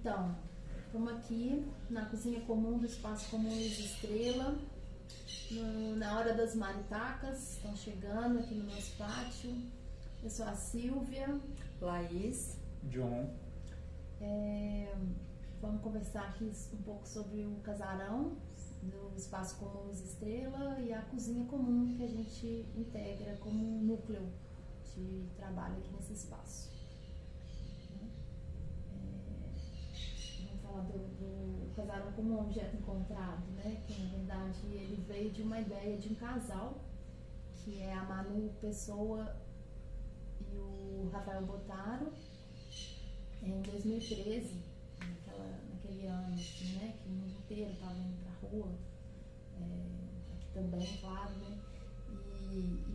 Então, estamos aqui na cozinha comum do Espaço Comum Luiz Estrela, na hora das maritacas, estão chegando aqui no nosso pátio. Eu sou a Silvia. Laís. John. Vamos conversar aqui um pouco sobre o casarão do Espaço Comum Luiz Estrela e a cozinha comum que a gente integra como um núcleo de trabalho aqui nesse espaço. Vamos falar do casarão como um objeto encontrado, né? Que na verdade ele veio de uma ideia de um casal, que é a Manu Pessoa e o Rafael Botaro, em 2013, naquele ano, assim, né? Que o mundo inteiro estava indo pra rua, aqui também, claro, né?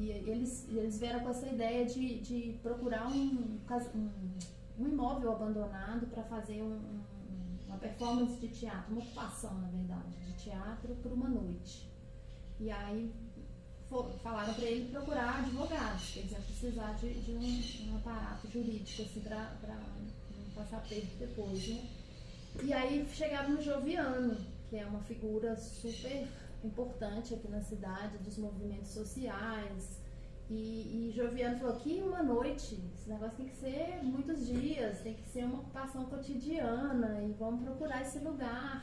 E eles vieram com essa ideia de procurar um imóvel abandonado para fazer uma performance de teatro, uma ocupação, na verdade, de teatro por uma noite. E aí falaram para ele procurar advogados, que eles iam precisar de um aparato jurídico assim, para não passar perto depois, né? E aí chegaram no Joviano, que é uma figura super importante aqui na cidade, dos movimentos sociais. E Joviano falou que uma noite, esse negócio tem que ser muitos dias, tem que ser uma ocupação cotidiana e vamos procurar esse lugar.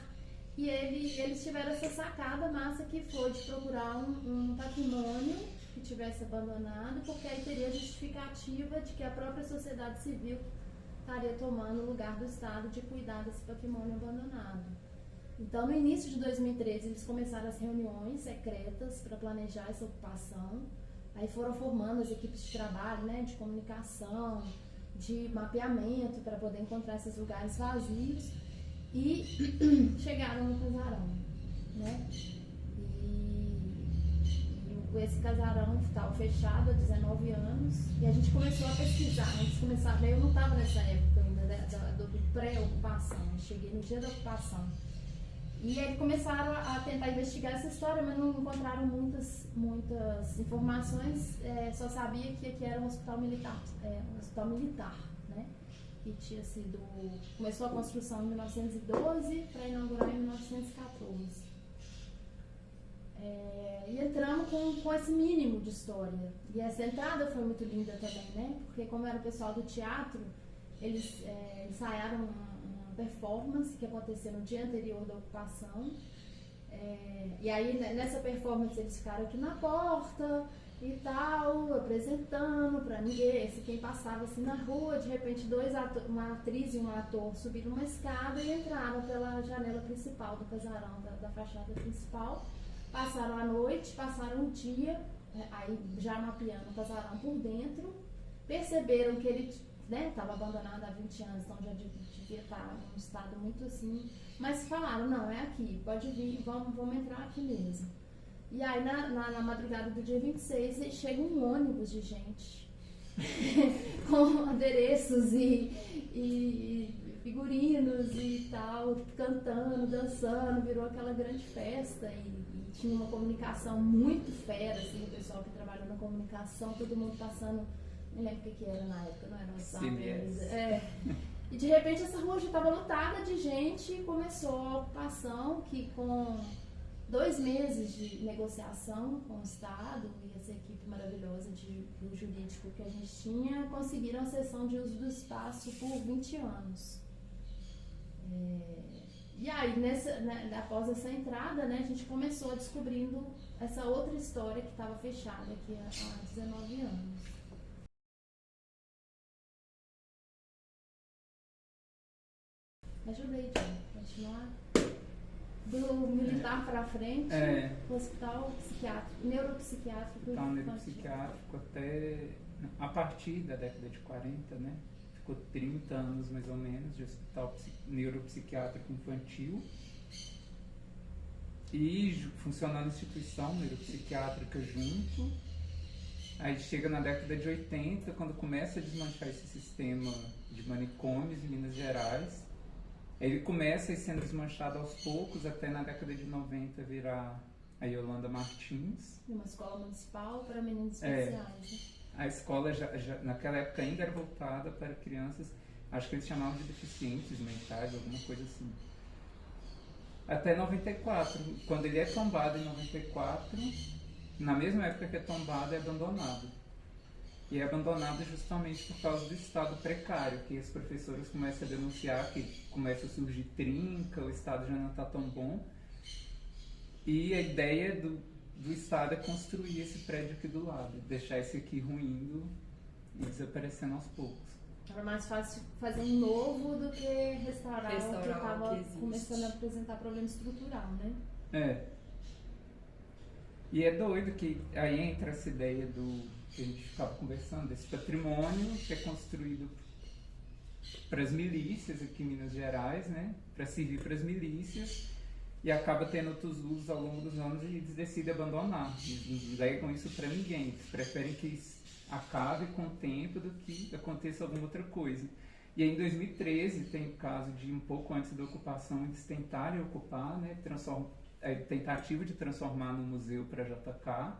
E eles tiveram essa sacada massa que foi de procurar um patrimônio que tivesse abandonado, porque aí teria justificativa de que a própria sociedade civil estaria tomando o lugar do Estado de cuidar desse patrimônio abandonado. Então, no início de 2013, eles começaram as reuniões secretas para planejar essa ocupação. Aí foram formando as equipes de trabalho, né, de comunicação, de mapeamento para poder encontrar esses lugares vazios e chegaram no casarão, né? E esse casarão estava fechado há 19 anos e a gente começou a pesquisar. Eu não estava nessa época ainda, né, do pré-ocupação, eu cheguei no dia da ocupação. E aí começaram a tentar investigar essa história, mas não encontraram muitas informações, só sabia que aqui era um hospital militar, né? Que tinha sido... Começou a construção em 1912 para inaugurar em 1914. E entramos com esse mínimo de história. E essa entrada foi muito linda também, né? Porque como era o pessoal do teatro, eles ensaiaram uma performance que aconteceu no dia anterior da ocupação. E aí nessa performance eles ficaram aqui na porta e tal, apresentando pra ninguém, quem passava assim na rua, de repente uma atriz e um ator subiram uma escada e entraram pela janela principal do casarão, da fachada principal, passaram a noite, passaram o dia, aí já mapeando o casarão por dentro, perceberam que ele estava abandonado há 20 anos, então já devia estar num estado muito assim, mas falaram, não, é aqui, pode vir, vamos entrar aqui mesmo. E aí na madrugada do dia 26 chega um ônibus de gente com adereços e figurinos e tal, cantando, dançando, virou aquela grande festa e tinha uma comunicação muito fera, assim, o pessoal que trabalha na comunicação, todo mundo passando, não lembro o que era na época, não era WhatsApp. E de repente essa rua já estava lotada de gente e começou a ocupação que com 2 meses de negociação com o Estado e essa equipe maravilhosa do jurídico que a gente tinha, conseguiram a cessão de uso do espaço por 20 anos. E aí, após essa entrada, né, a gente começou descobrindo essa outra história que estava fechada aqui há 19 anos. Ajudei, John, continuar. Do militar para frente, hospital psiquiátrico, neuropsiquiátrico. Hospital neuropsiquiátrico até a partir da década de 40, né? Ficou 30 anos mais ou menos de hospital neuropsiquiátrico infantil e funcionando instituição neuropsiquiátrica junto. Aí chega na década de 80, quando começa a desmanchar esse sistema de manicômios em Minas Gerais. Ele começa a ir sendo desmanchado aos poucos, até na década de 90 virar a Yolanda Martins. Uma escola municipal para meninos especiais. A escola naquela época ainda era voltada para crianças. Acho que eles chamavam de deficientes mentais, alguma coisa assim. Até 94, quando ele é tombado em 94, na mesma época que é tombado, é abandonado. E é abandonado justamente por causa do estado precário, que os professores começam a denunciar que começa a surgir trinca, o estado já não está tão bom. E a ideia do estado é construir esse prédio aqui do lado, deixar esse aqui ruindo e desaparecendo aos poucos. Era mais fácil fazer um novo do que restaurar o que estava começando a apresentar problema estrutural, né? É. E é doido que aí entra essa ideia do que a gente ficava conversando, desse patrimônio que é construído para as milícias aqui em Minas Gerais, né? Para servir para as milícias, e acaba tendo outros usos ao longo dos anos e eles decidem abandonar. Eles não legam isso para ninguém, eles preferem que acabe com o tempo do que aconteça alguma outra coisa. E aí, em 2013 tem o caso de um pouco antes da ocupação eles tentarem ocupar, né? A tentativa de transformar no museu para JK,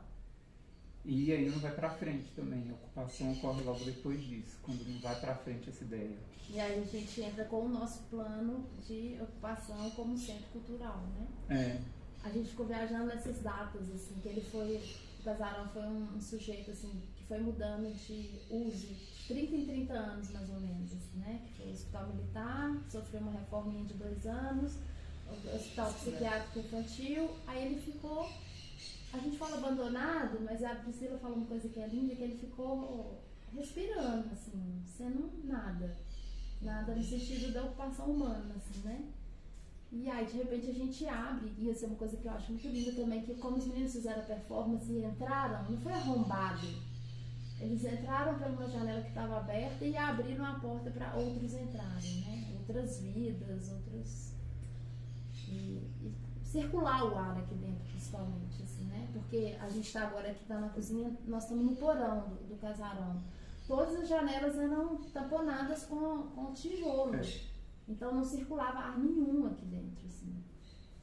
e aí não vai para frente também. A ocupação ocorre logo depois disso, quando não vai para frente essa ideia. E aí a gente entra com o nosso plano de ocupação como centro cultural, né? É. A gente ficou viajando nessas datas, assim, que ele foi... O Casarão foi um sujeito, assim, que foi mudando de uso 30 em 30 anos, mais ou menos, assim, né? Que foi o Hospital Militar, sofreu uma reforminha de 2 anos, o Hospital Psiquiátrico Infantil, aí ele ficou... A gente fala abandonado, mas a Priscila fala uma coisa que é linda, que ele ficou respirando, assim, sendo nada. Nada no sentido da ocupação humana, assim, né? E aí, de repente, a gente abre, e isso é uma coisa que eu acho muito linda também, que como os meninos fizeram a performance e entraram, não foi arrombado. Eles entraram por uma janela que estava aberta e abriram a porta para outros entrarem, né? Outras vidas, outros... E circular o ar aqui dentro, principalmente, assim, né? Porque a gente está agora aqui, tá na cozinha, nós estamos no porão do casarão. Todas as janelas eram tamponadas com tijolo. Então não circulava ar nenhum aqui dentro, assim.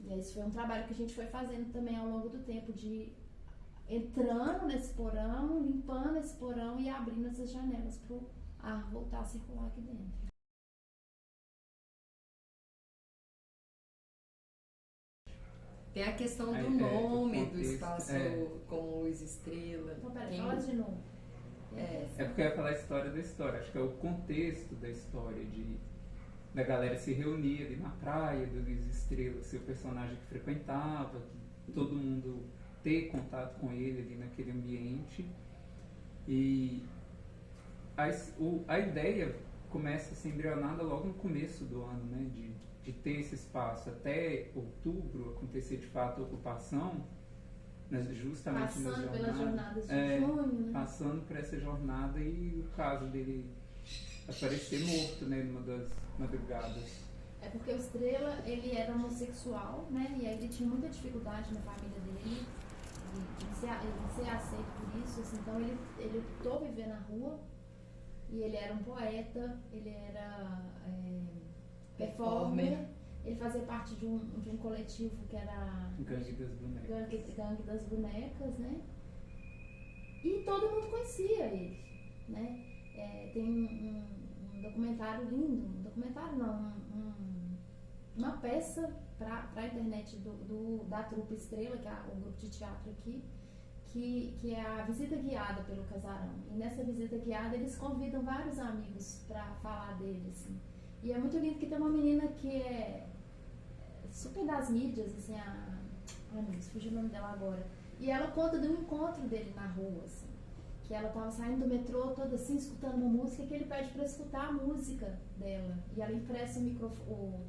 E aí, isso foi um trabalho que a gente foi fazendo também ao longo do tempo, de entrando nesse porão, limpando esse porão e abrindo essas janelas para o ar voltar a circular aqui dentro. Tem a questão do nome do espaço com luz estrela. Então, peraí, fala de novo. É porque eu ia falar a história da história. Acho que é o contexto da história, da galera se reunir ali na praia, do Luiz Estrela ser o personagem que frequentava, todo mundo ter contato com ele ali naquele ambiente. E a ideia começa a ser embrionada logo no começo do ano, né? De ter esse espaço até outubro acontecer de fato a ocupação, justamente passando pelas jornadas de junho, né? Passando por essa jornada e o caso dele aparecer morto, né, numa das madrugadas. É porque o Estrela, ele era homossexual, né, e aí ele tinha muita dificuldade na família dele de ser aceito por isso, assim, então ele optou viver na rua, e ele era um poeta, ele era performer, ele fazia parte de um coletivo que era Gangue das Bonecas, né? E todo mundo conhecia ele, né? Tem um documentário lindo, uma peça para a internet da Trupe Estrela, que é o grupo de teatro aqui, que é a visita guiada pelo Casarão. E nessa visita guiada eles convidam vários amigos para falar dele, assim. E é muito lindo que tem uma menina que é super das mídias, assim, fugiu o nome dela agora. E ela conta do encontro dele na rua, assim. Que ela estava saindo do metrô toda assim, escutando uma música, que ele pede para escutar a música dela. E ela empresta o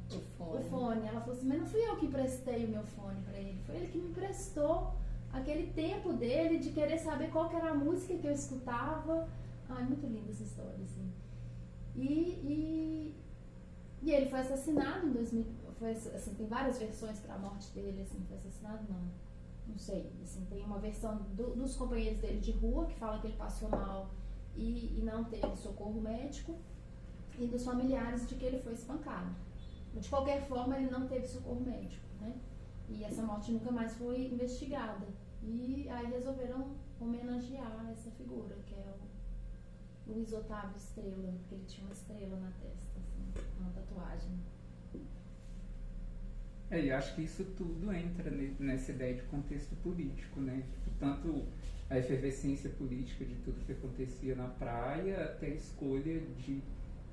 fone. Ela falou assim, mas não fui eu que emprestei o meu fone para ele, foi ele que me emprestou aquele tempo dele de querer saber qual que era a música que eu escutava. Ai, muito linda essa história, assim. E ele foi assassinado em 2000, assim, tem várias versões para a morte dele, assim, foi assassinado não sei, assim, tem uma versão dos companheiros dele de rua, que fala que ele passou mal e não teve socorro médico, e dos familiares de que ele foi espancado. De qualquer forma, ele não teve socorro médico, né? E essa morte nunca mais foi investigada. E aí resolveram homenagear essa figura, que é Luiz Otávio Estrela, porque ele tinha uma estrela na testa, assim, uma tatuagem. E acho que isso tudo entra nessa ideia de contexto político, né? Tanto a efervescência política de tudo que acontecia na praia, até a escolha de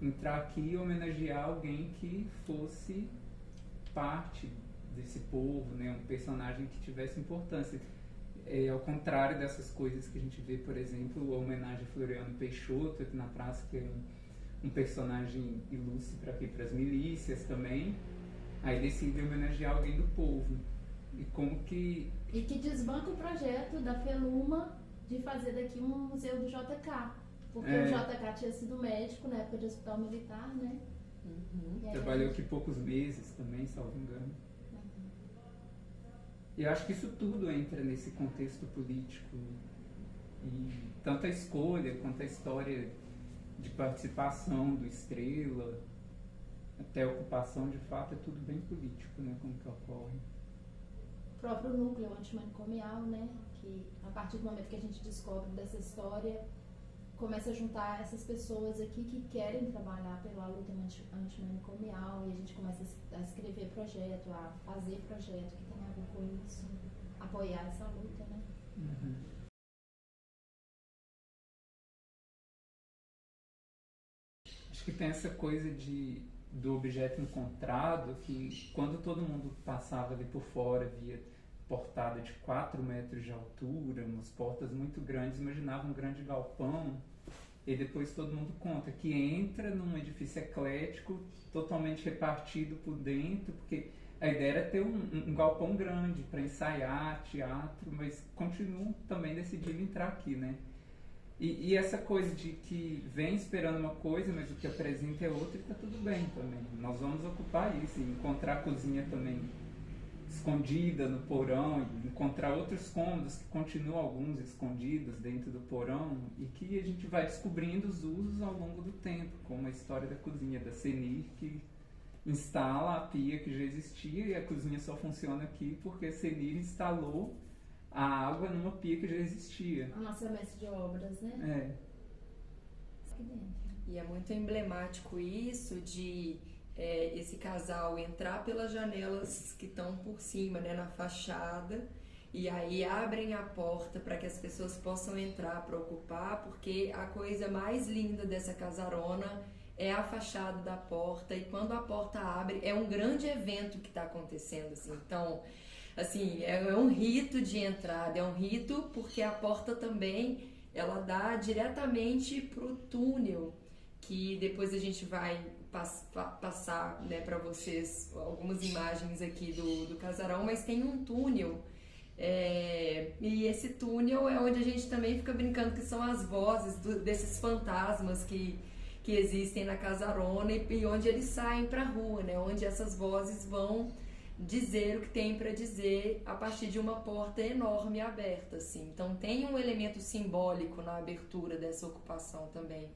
entrar aqui e homenagear alguém que fosse parte desse povo, né? Um personagem que tivesse importância. Ao contrário dessas coisas que a gente vê, por exemplo, a homenagem a Floriano Peixoto aqui na praça, que é um personagem ilustre para as milícias também. Aí decide homenagear alguém do povo. E como que... E que desbanca o projeto da Feluma de fazer daqui um museu do JK. Porque o JK tinha sido médico na época de hospital militar, né? Trabalhou aqui poucos meses também, salvo engano. E eu acho que isso tudo entra nesse contexto político. E tanto a escolha quanto a história de participação do Estrela, até a ocupação, de fato, é tudo bem político, né? Como que ocorre. O próprio núcleo antimanicomial, né? Que a partir do momento que a gente descobre dessa história, começa a juntar essas pessoas aqui que querem trabalhar pela luta antimanicomial, e a gente começa a escrever projeto, a fazer projeto que tem a ver com isso, apoiar essa luta, né? Acho que tem essa coisa do objeto encontrado, que quando todo mundo passava ali por fora, via portada de 4 metros de altura, umas portas muito grandes, imaginava um grande galpão, e depois todo mundo conta que entra num edifício eclético, totalmente repartido por dentro, porque a ideia era ter um galpão grande para ensaiar teatro, mas continuam também decidindo entrar aqui, né? E essa coisa de que vem esperando uma coisa, mas o que apresenta é outra, e tá tudo bem também. Nós vamos ocupar isso, e encontrar a cozinha também escondida no porão, encontrar outros cômodos que continuam alguns escondidos dentro do porão, e que a gente vai descobrindo os usos ao longo do tempo, como a história da cozinha da Senir, que instala a pia que já existia, e a cozinha só funciona aqui porque a Senir instalou a água numa pia que já existia. A nossa mestre de obras, né? Aqui dentro. E é muito emblemático isso de esse casal entrar pelas janelas que estão por cima, né, na fachada, e aí abrem a porta para que as pessoas possam entrar para ocupar, porque a coisa mais linda dessa casarona é a fachada da porta, e quando a porta abre é um grande evento que está acontecendo, assim. Então, assim, é um rito de entrada, é um rito porque a porta também, ela dá diretamente pro túnel, que depois a gente vai passar, né, para vocês algumas imagens aqui do casarão, mas tem um túnel, e esse túnel é onde a gente também fica brincando que são as vozes desses fantasmas que existem na casarona, e onde eles saem para a rua, né, onde essas vozes vão dizer o que tem para dizer a partir de uma porta enorme aberta, assim. Então tem um elemento simbólico na abertura dessa ocupação também,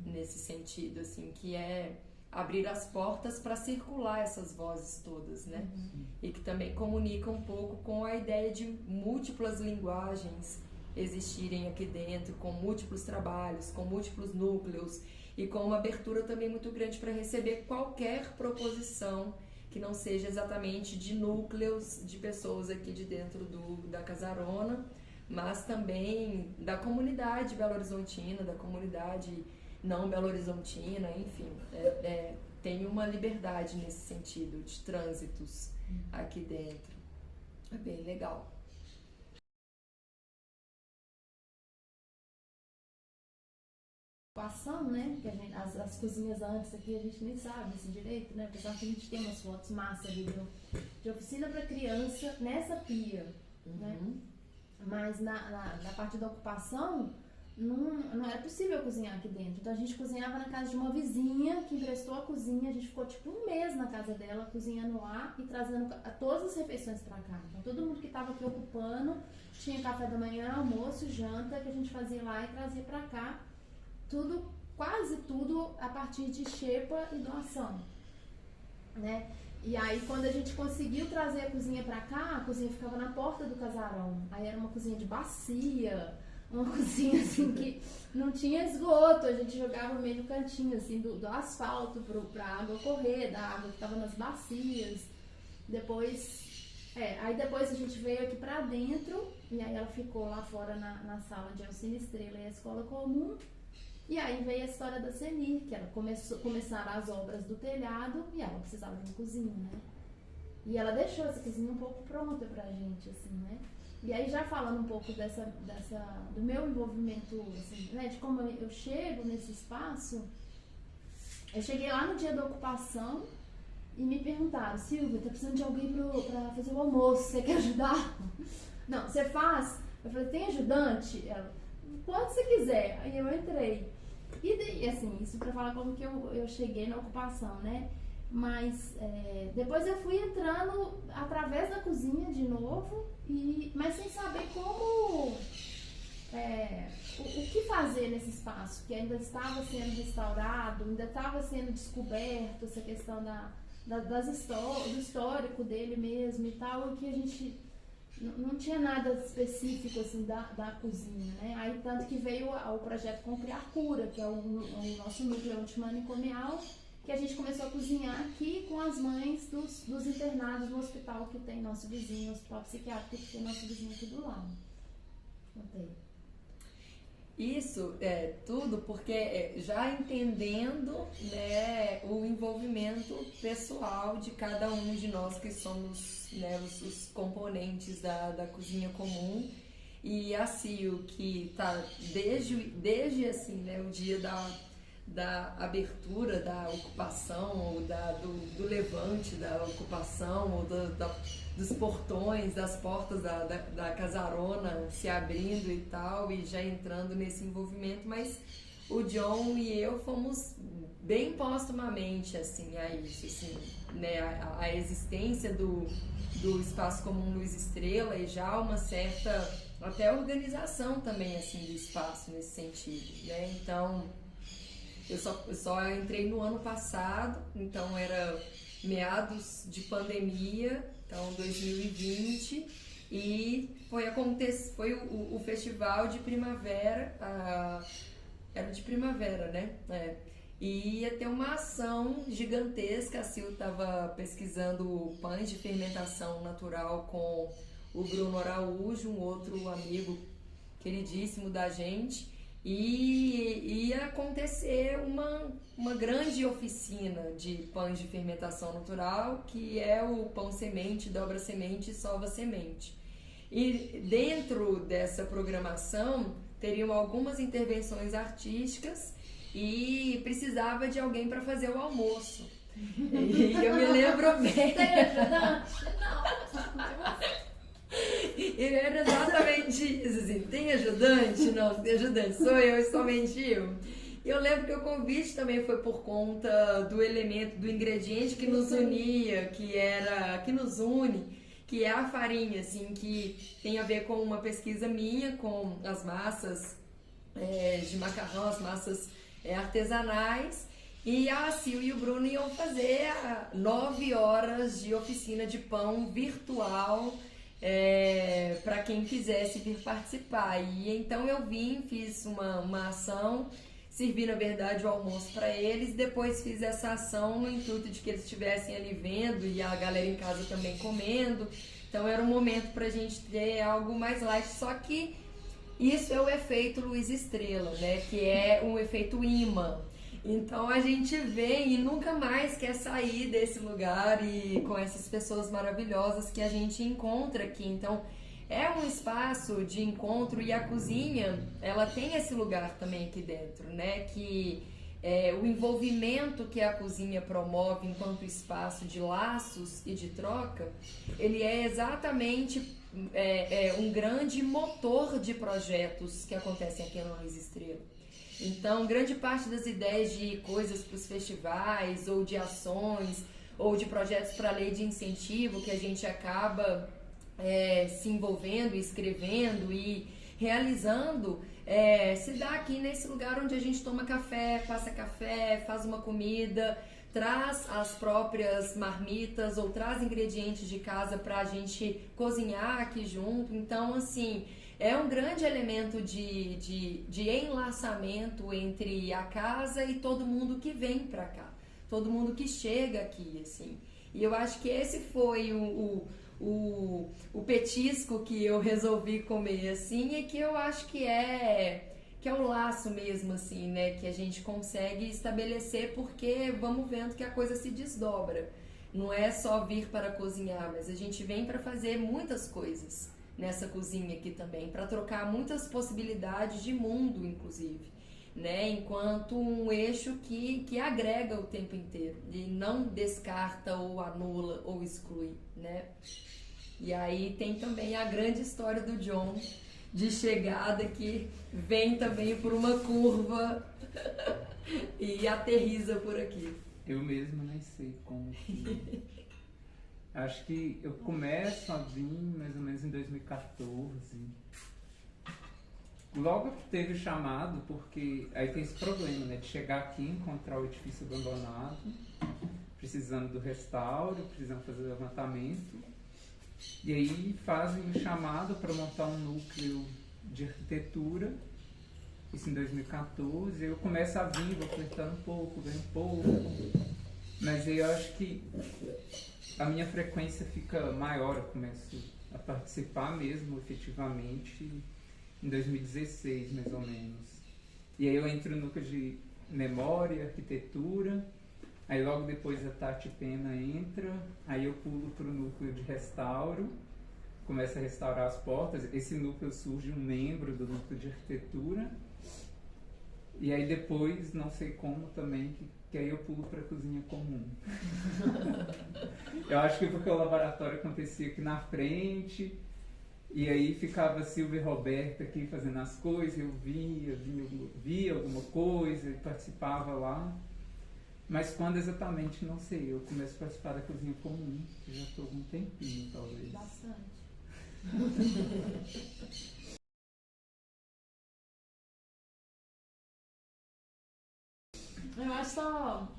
nesse sentido, assim, que é abrir as portas para circular essas vozes todas, né? E que também comunica um pouco com a ideia de múltiplas linguagens existirem aqui dentro, com múltiplos trabalhos, com múltiplos núcleos, e com uma abertura também muito grande para receber qualquer proposição que não seja exatamente de núcleos de pessoas aqui de dentro da casarona, mas também da comunidade belo-horizontina, da comunidade não belo-horizontina, enfim, tem uma liberdade nesse sentido, de trânsitos aqui dentro. É bem legal. Né? Que as cozinhas antes aqui a gente nem sabe assim direito, né? Apesar que a gente tem umas fotos massa ali de oficina para criança nessa pia, né? Mas na parte da ocupação não era possível cozinhar aqui dentro. Então a gente cozinhava na casa de uma vizinha que emprestou a cozinha. A gente ficou tipo um mês na casa dela cozinhando lá e trazendo todas as refeições para cá. Então todo mundo que estava aqui ocupando tinha café da manhã, almoço, janta que a gente fazia lá e trazia para cá. Tudo, quase tudo a partir de xepa e doação, né? E aí quando a gente conseguiu trazer a cozinha pra cá, a cozinha ficava na porta do casarão. Aí era uma cozinha de bacia, uma cozinha assim que não tinha esgoto, a gente jogava meio no cantinho assim do asfalto pra água correr, da água que tava nas bacias. Aí depois a gente veio aqui pra dentro, e aí ela ficou lá fora na sala de Alcina Estrela e a escola comum. E aí veio a história da Senir, que ela começaram as obras do telhado e ela precisava de uma cozinha, né? E ela deixou essa cozinha um pouco pronta pra gente, assim, né? E aí já falando um pouco do meu envolvimento, assim, né? De como eu chego nesse espaço, eu cheguei lá no dia da ocupação e me perguntaram, Silvia, tá precisando de alguém pra fazer o almoço, você quer ajudar? Não, você faz? Eu falei, tem ajudante? Ela, quando você quiser. Aí eu entrei. E assim, isso pra falar como que eu cheguei na ocupação, né? Mas depois eu fui entrando através da cozinha de novo, mas sem saber como, o que fazer nesse espaço, que ainda estava sendo restaurado, ainda estava sendo descoberto essa questão do histórico dele mesmo e tal, e que a gente não tinha nada específico assim da cozinha, né? Aí tanto que veio o projeto Criar Cura, que é o nosso núcleo antimanicomial, que a gente começou a cozinhar aqui com as mães dos internados no hospital que tem nosso vizinho, o hospital psiquiátrico que tem nosso vizinho aqui do lado. Contei. Isso é tudo porque já entendendo, né, o envolvimento pessoal de cada um de nós que somos, né, os componentes da cozinha comum, e a Sil, que tá desde assim, né, o dia da abertura da ocupação, ou do levante da ocupação, ou dos portões, das portas da casarona se abrindo e tal, e já entrando nesse envolvimento, mas o John e eu fomos bem postumamente assim, a isso, assim, né, a existência do Espaço Comum Luz Estrela, e já uma certa até organização também assim do espaço nesse sentido, né? Então eu só entrei no ano passado, então era meados de pandemia, então 2020, e foi o festival de primavera, era de primavera, né? E ia ter uma ação gigantesca. A Sil estava pesquisando pães de fermentação natural com o Bruno Araújo, um outro amigo queridíssimo da gente, e ia acontecer uma grande oficina de pães de fermentação natural, que é o Pão Semente, Dobra Semente e Sova Semente. E dentro dessa programação teriam algumas intervenções artísticas e precisava de alguém para fazer o almoço. E eu me lembro bem. E era exatamente isso, assim, tem ajudante? Não, tem ajudante, sou eu e somente eu. E eu lembro que o convite também foi por conta do elemento, do ingrediente que nos unia, que nos une, que é a farinha, assim, que tem a ver com uma pesquisa minha, com as massas de macarrão, as massas artesanais, e a Sil e o Bruno iam fazer 9 horas de oficina de pão virtual, para quem quisesse vir participar. E então eu fiz uma ação, servi na verdade o almoço para eles, depois fiz essa ação no intuito de que eles estivessem ali vendo e a galera em casa também comendo. Então era um momento pra gente ter algo mais light, só que isso é o efeito Luz Estrela, né? Que é um efeito imã. Então a gente vem e nunca mais quer sair desse lugar, e com essas pessoas maravilhosas que a gente encontra aqui. Então é um espaço de encontro, e a cozinha, ela tem esse lugar também aqui dentro, né? Que o envolvimento que a cozinha promove enquanto espaço de laços e de troca, ele é exatamente um grande motor de projetos que acontecem aqui no Luz Estrela. Então, grande parte das ideias de coisas para os festivais, ou de ações, ou de projetos para a lei de incentivo que a gente acaba se envolvendo, escrevendo e realizando, se dá aqui nesse lugar onde a gente toma café, passa café, faz uma comida, traz as próprias marmitas ou traz ingredientes de casa para a gente cozinhar aqui junto. Então, assim, é um grande elemento de enlaçamento entre a casa e todo mundo que vem pra cá, todo mundo que chega aqui, assim. E eu acho que esse foi o petisco que eu resolvi comer, assim, e que eu acho que é o laço mesmo, assim, né, que a gente consegue estabelecer, porque vamos vendo que a coisa se desdobra. Não é só vir para cozinhar, mas a gente vem para fazer muitas coisas nessa cozinha aqui também, para trocar muitas possibilidades de mundo, inclusive, né, enquanto um eixo que agrega o tempo inteiro e não descarta ou anula ou exclui, né. E aí tem também a grande história do John de chegada, que vem também por uma curva e aterriza por aqui. Eu mesmo nem sei como que... Acho que eu começo a vir mais ou menos em 2014. Logo que teve o chamado, porque aí tem esse problema, né? De chegar aqui e encontrar o edifício abandonado, precisando do restauro, precisando fazer o levantamento. E aí fazem o chamado para montar um núcleo de arquitetura, isso em 2014. Eu começo a vir, vou flertando um pouco, venho um pouco, mas aí eu acho que a minha frequência fica maior, eu começo a participar mesmo, efetivamente, em 2016, mais ou menos. E aí eu entro no núcleo de memória, arquitetura. Aí logo depois a Tati Pena entra, aí eu pulo para o núcleo de restauro, começo a restaurar as portas. Esse núcleo surge um membro do núcleo de arquitetura, e aí depois, não sei como também, que aí eu pulo para a cozinha comum. Eu acho que porque o laboratório acontecia aqui na frente, e aí ficava a Silvia e Roberta aqui fazendo as coisas, eu via alguma coisa e participava lá. Mas quando exatamente, não sei, eu começo a participar da cozinha comum, que já estou há algum tempinho, talvez. Bastante. Eu acho só,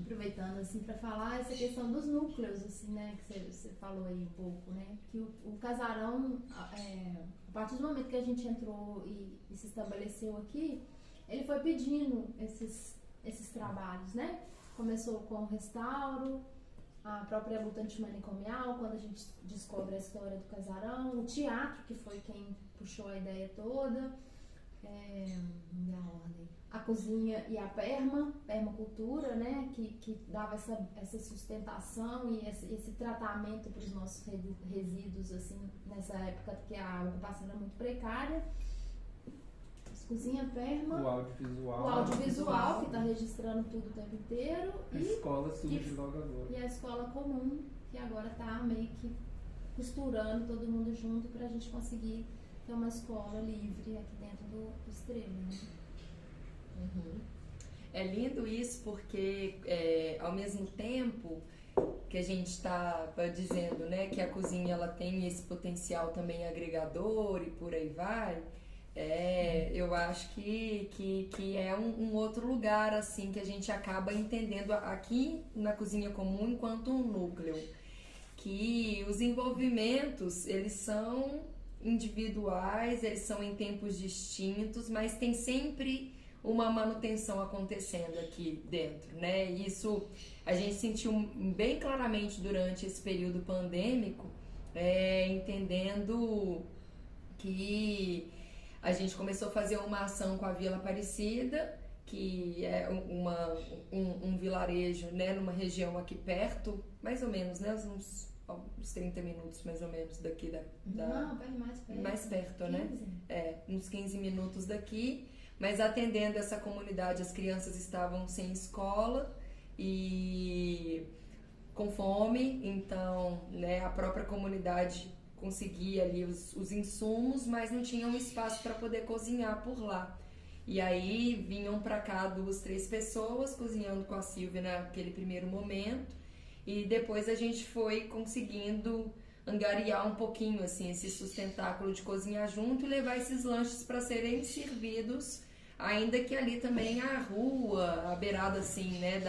aproveitando assim para falar essa questão dos núcleos, assim, né, que você falou aí um pouco, né, que o casarão, a partir do momento que a gente entrou e se estabeleceu aqui, ele foi pedindo esses trabalhos, né? Começou com o restauro, a própria luta antimanicomial, quando a gente descobre a história do casarão, o teatro, que foi quem puxou a ideia toda, a cozinha e a permacultura, né? Que dava essa sustentação e esse tratamento para os nossos resíduos, assim, nessa época que a ocupação era muito precária. Cozinha perma, o audiovisual que está registrando tudo o tempo inteiro, a escola surge logo agora. E a escola comum, que agora está meio que costurando todo mundo junto para a gente conseguir ter uma escola livre aqui dentro do Extrema, né? Uhum. É lindo isso, porque ao mesmo tempo que a gente estava dizendo, né, que a cozinha ela tem esse potencial também agregador e por aí vai. Eu acho que é um outro lugar, assim, que a gente acaba entendendo aqui na cozinha comum enquanto um núcleo, que os envolvimentos, eles são individuais, eles são em tempos distintos, mas tem sempre uma manutenção acontecendo aqui dentro, né? Isso a gente sentiu bem claramente durante esse período pandêmico, entendendo que a gente começou a fazer uma ação com a Vila Aparecida, que é um vilarejo, né, numa região aqui perto, mais ou menos, né, uns 30 minutos mais ou menos daqui Não, mais perto, 15. Né? Uns 15 minutos daqui, mas atendendo essa comunidade, as crianças estavam sem escola e com fome, então, né, a própria comunidade conseguia ali os insumos, mas não tinha um espaço para poder cozinhar por lá. E aí vinham para cá 2, 3 pessoas cozinhando com a Silvia naquele primeiro momento, e depois a gente foi conseguindo angariar um pouquinho assim esse sustentáculo de cozinhar junto e levar esses lanches para serem servidos, ainda que ali também a rua, a beirada assim, né,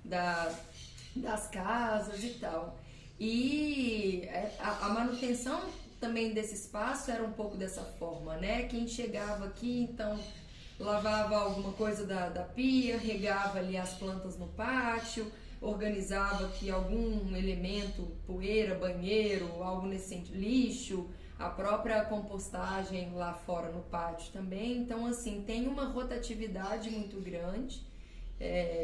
das casas e tal. E a manutenção também desse espaço era um pouco dessa forma, né? Quem chegava aqui, então lavava alguma coisa da pia, regava ali as plantas no pátio, organizava aqui algum elemento, poeira, banheiro, algo nesse sentido, lixo, a própria compostagem lá fora no pátio também. Então, assim, tem uma rotatividade muito grande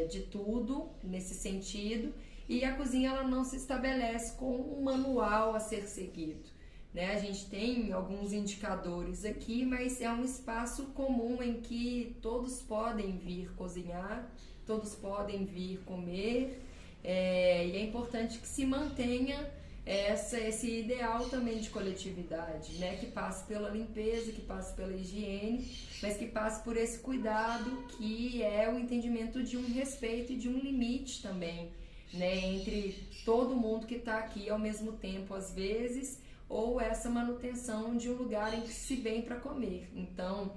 de tudo nesse sentido, e a cozinha ela não se estabelece com um manual a ser seguido, né? A gente tem alguns indicadores aqui, mas é um espaço comum em que todos podem vir cozinhar, todos podem vir comer, e é importante que se mantenha esse ideal também de coletividade, né? Que passe pela limpeza, que passe pela higiene, mas que passe por esse cuidado, que é o entendimento de um respeito e de um limite também, né? Entre todo mundo que está aqui ao mesmo tempo, às vezes, ou essa manutenção de um lugar em que se vem para comer. Então,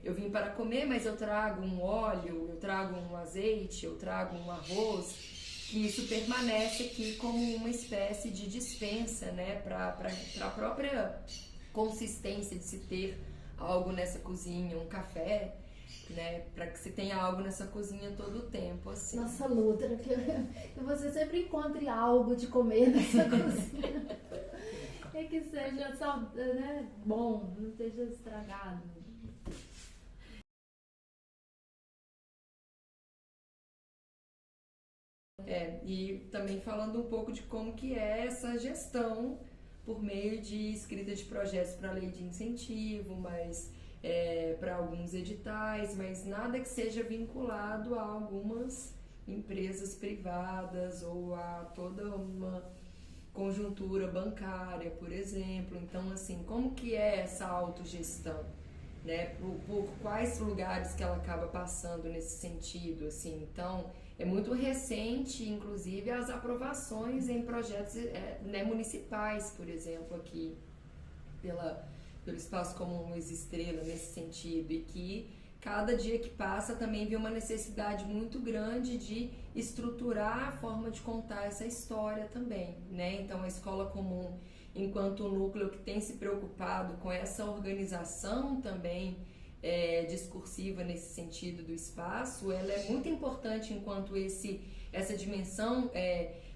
eu vim para comer, mas eu trago um óleo, eu trago um azeite, eu trago um arroz, que isso permanece aqui como uma espécie de dispensa, né, para a própria consistência de se ter algo nessa cozinha, um café, né, para que se tenha algo nessa cozinha todo o tempo, assim. Nossa luta, que você sempre encontre algo de comer nessa cozinha. E que seja, né, bom, não esteja estragado. E também falando um pouco de como que é essa gestão por meio de escrita de projetos para lei de incentivo, mas para alguns editais, mas nada que seja vinculado a algumas empresas privadas ou a toda uma conjuntura bancária, por exemplo. Então, assim, como que é essa autogestão, né? Por quais lugares que ela acaba passando nesse sentido, assim? Então, é muito recente, inclusive, as aprovações em projetos né, municipais, por exemplo, aqui pelo Espaço Comum Luiz Estrela, nesse sentido, e que cada dia que passa também vê uma necessidade muito grande de estruturar a forma de contar essa história também, né? Então, a Escola Comum, enquanto núcleo que tem se preocupado com essa organização também discursiva nesse sentido do espaço, ela é muito importante enquanto essa dimensão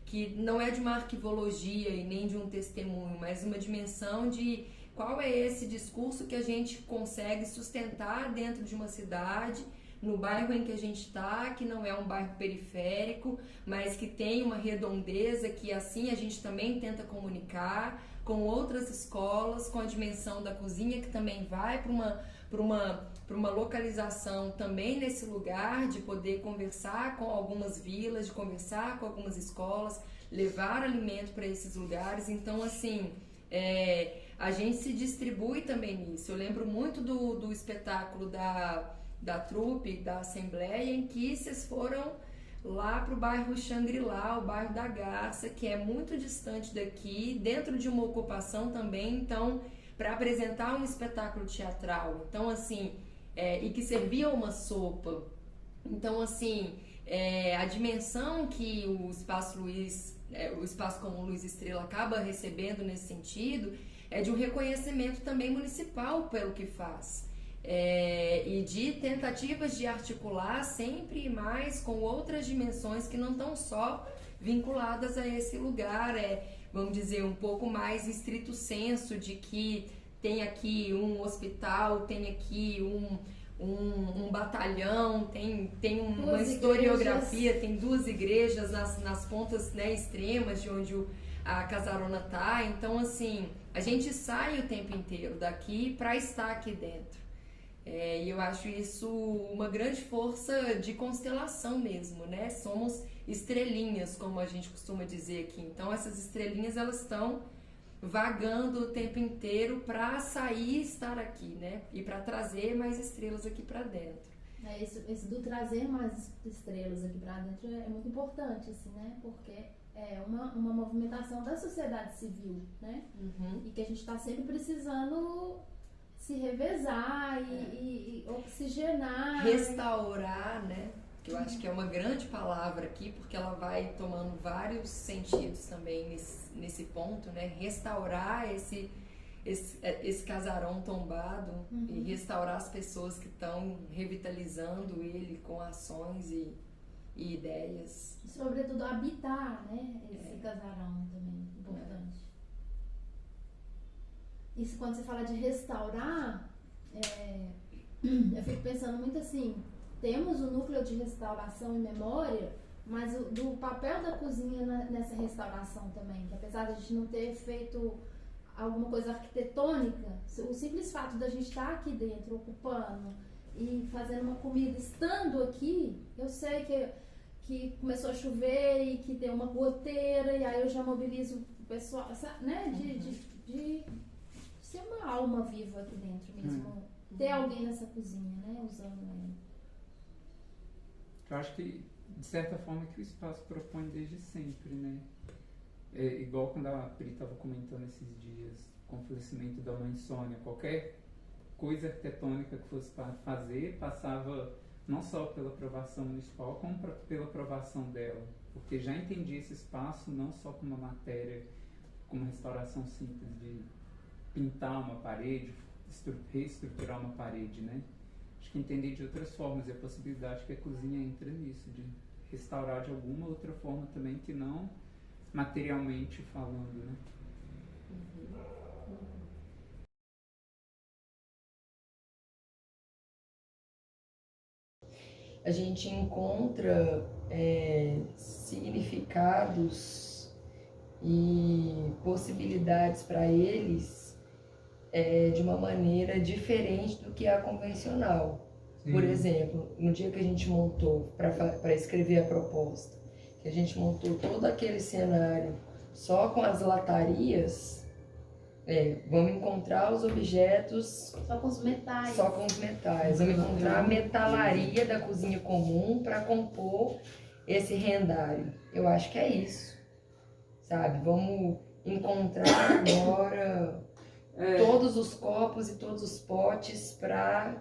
que não é de uma arquivologia e nem de um testemunho, mas uma dimensão de qual é esse discurso que a gente consegue sustentar dentro de uma cidade, no bairro em que a gente está, que não é um bairro periférico, mas que tem uma redondeza que assim a gente também tenta comunicar com outras escolas, com a dimensão da cozinha que também vai para uma localização também nesse lugar, de poder conversar com algumas vilas, de conversar com algumas escolas, levar alimento para esses lugares. Então, assim, a gente se distribui também nisso. Eu lembro muito do espetáculo da trupe, da Assembleia, em que vocês foram lá para o bairro Xangri-Lá, o bairro da Garça, que é muito distante daqui, dentro de uma ocupação também, então, para apresentar um espetáculo teatral. Então, assim, e que servia uma sopa. Então, assim, a dimensão que o Espaço Comum Luiz Estrela acaba recebendo nesse sentido é de um reconhecimento também municipal pelo que faz. E de tentativas de articular sempre mais com outras dimensões que não estão só vinculadas a esse lugar, vamos dizer, um pouco mais estrito senso de que tem aqui um hospital, tem aqui um batalhão, tem uma historiografia, tem 2 igrejas nas pontas, né, extremas de onde a casarona tá. Então, assim, a gente sai o tempo inteiro daqui para estar aqui dentro. E eu acho isso uma grande força de constelação mesmo, né? Somos estrelinhas, como a gente costuma dizer aqui. Então, essas estrelinhas, elas estão vagando o tempo inteiro para sair e estar aqui, né? E para trazer mais estrelas aqui para dentro. Esse do trazer mais estrelas aqui para dentro é muito importante, assim, né? Porque é uma movimentação da sociedade civil, né? Uhum. E que a gente está sempre precisando se revezar e oxigenar. Restaurar, né? que eu acho que é uma grande palavra aqui, porque ela vai tomando vários sentidos também nesse ponto, né? Restaurar esse casarão tombado e restaurar as pessoas que estão revitalizando ele com ações e ideias. Sobretudo habitar, né? Esse casarão também, importante. Isso, quando você fala de restaurar, eu fico pensando muito assim, temos o núcleo de restauração e memória, mas do papel da cozinha nessa restauração também, que apesar de a gente não ter feito alguma coisa arquitetônica, o simples fato da gente estar aqui dentro, ocupando e fazendo uma comida, estando aqui, eu sei que começou a chover e que tem uma goteira, e aí eu já mobilizo o pessoal, né, de ser uma alma viva aqui dentro mesmo, ter alguém nessa cozinha, né, usando ela. Eu acho que, de certa forma, que o espaço propõe desde sempre, né? É igual quando a Pri estava comentando esses dias com o falecimento da mãe Sônia, qualquer coisa arquitetônica que fosse fazer passava não só pela aprovação municipal, como pela aprovação dela, porque já entendi esse espaço não só como uma matéria, como uma restauração simples de pintar uma parede, reestruturar uma parede, né? Acho que entender de outras formas e a possibilidade que a cozinha entra nisso, de restaurar de alguma outra forma também que não materialmente falando, né? A gente encontra significados e possibilidades para eles de uma maneira diferente do que a convencional. Sim. Por exemplo, no dia que a gente montou, para escrever a proposta, que a gente montou todo aquele cenário só com as latarias, vamos encontrar os objetos... Só com os metais. Só com os metais. Vamos encontrar a metalaria da cozinha comum para compor esse rendário. Eu acho que é isso, sabe? Vamos encontrar agora todos os copos e todos os potes para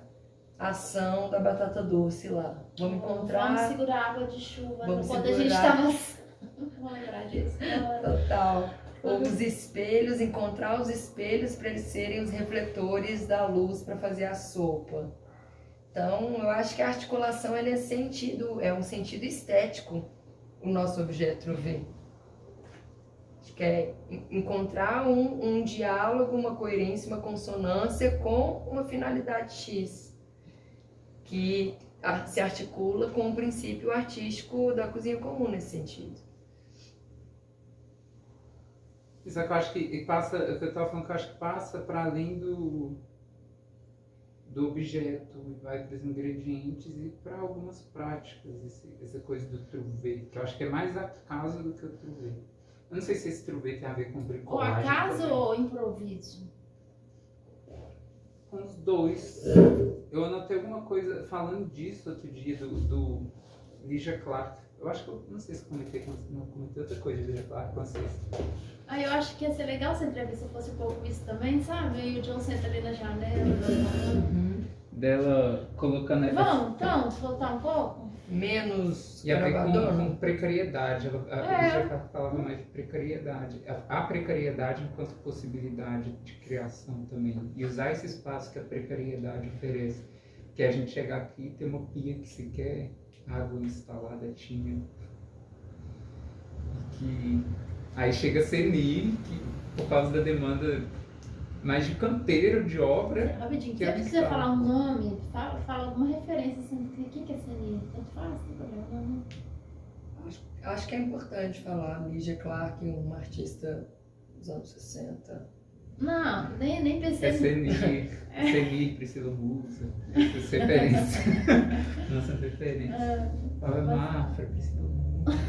ação da batata doce lá. Vamos encontrar... Vamos segurar água de chuva. Vamos quando segurar... a gente estava... Vou lembrar disso. Total. Os espelhos, encontrar os espelhos para eles serem os refletores da luz para fazer a sopa. Então, eu acho que a articulação é um sentido estético, o nosso objeto Trouvé. Acho que é encontrar um diálogo, uma coerência, uma consonância com uma finalidade X, que se articula com o princípio artístico da cozinha comum nesse sentido. Isso é que eu acho que passa, eu estava falando que eu acho que passa para além do objeto, e vai para os ingredientes e para algumas práticas, essa coisa do Trouvé, que eu acho que é mais acaso do que o Trouvé. Eu não sei se esse Trouvé tem a ver com bricolagem. Ou acaso ou improviso? Com os dois. Eu anotei alguma coisa falando disso outro dia, do Lígia Clark. Eu acho que eu não sei se comentei outra coisa de Lígia Clark com vocês. Eu acho que ia ser legal se a entrevista fosse um pouco isso também, sabe? E o John senta ali na janela. Dela colocando... Vamos, então, voltar um pouco? Menos e a ver gravador, com precariedade. A Lígia Clark falava mais de precariedade. A precariedade enquanto possibilidade de criação também. E usar esse espaço que a precariedade oferece. Que é a gente chegar aqui e ter uma pia que sequer água instalada tinha. E que... Aí chega a Senir, que por causa da demanda mais de canteiro, de obra... Rapidinho, se você quiser falar um nome, fala alguma referência, assim, o que é Senir? Tanto faz, não tem problema, não. Acho que é importante falar Lígia Clark, uma artista dos anos 60. Não, nem pensei... É Senir, Priscila Musa, essa referência. Nossa referência. Fala Mafra, Priscila Musa.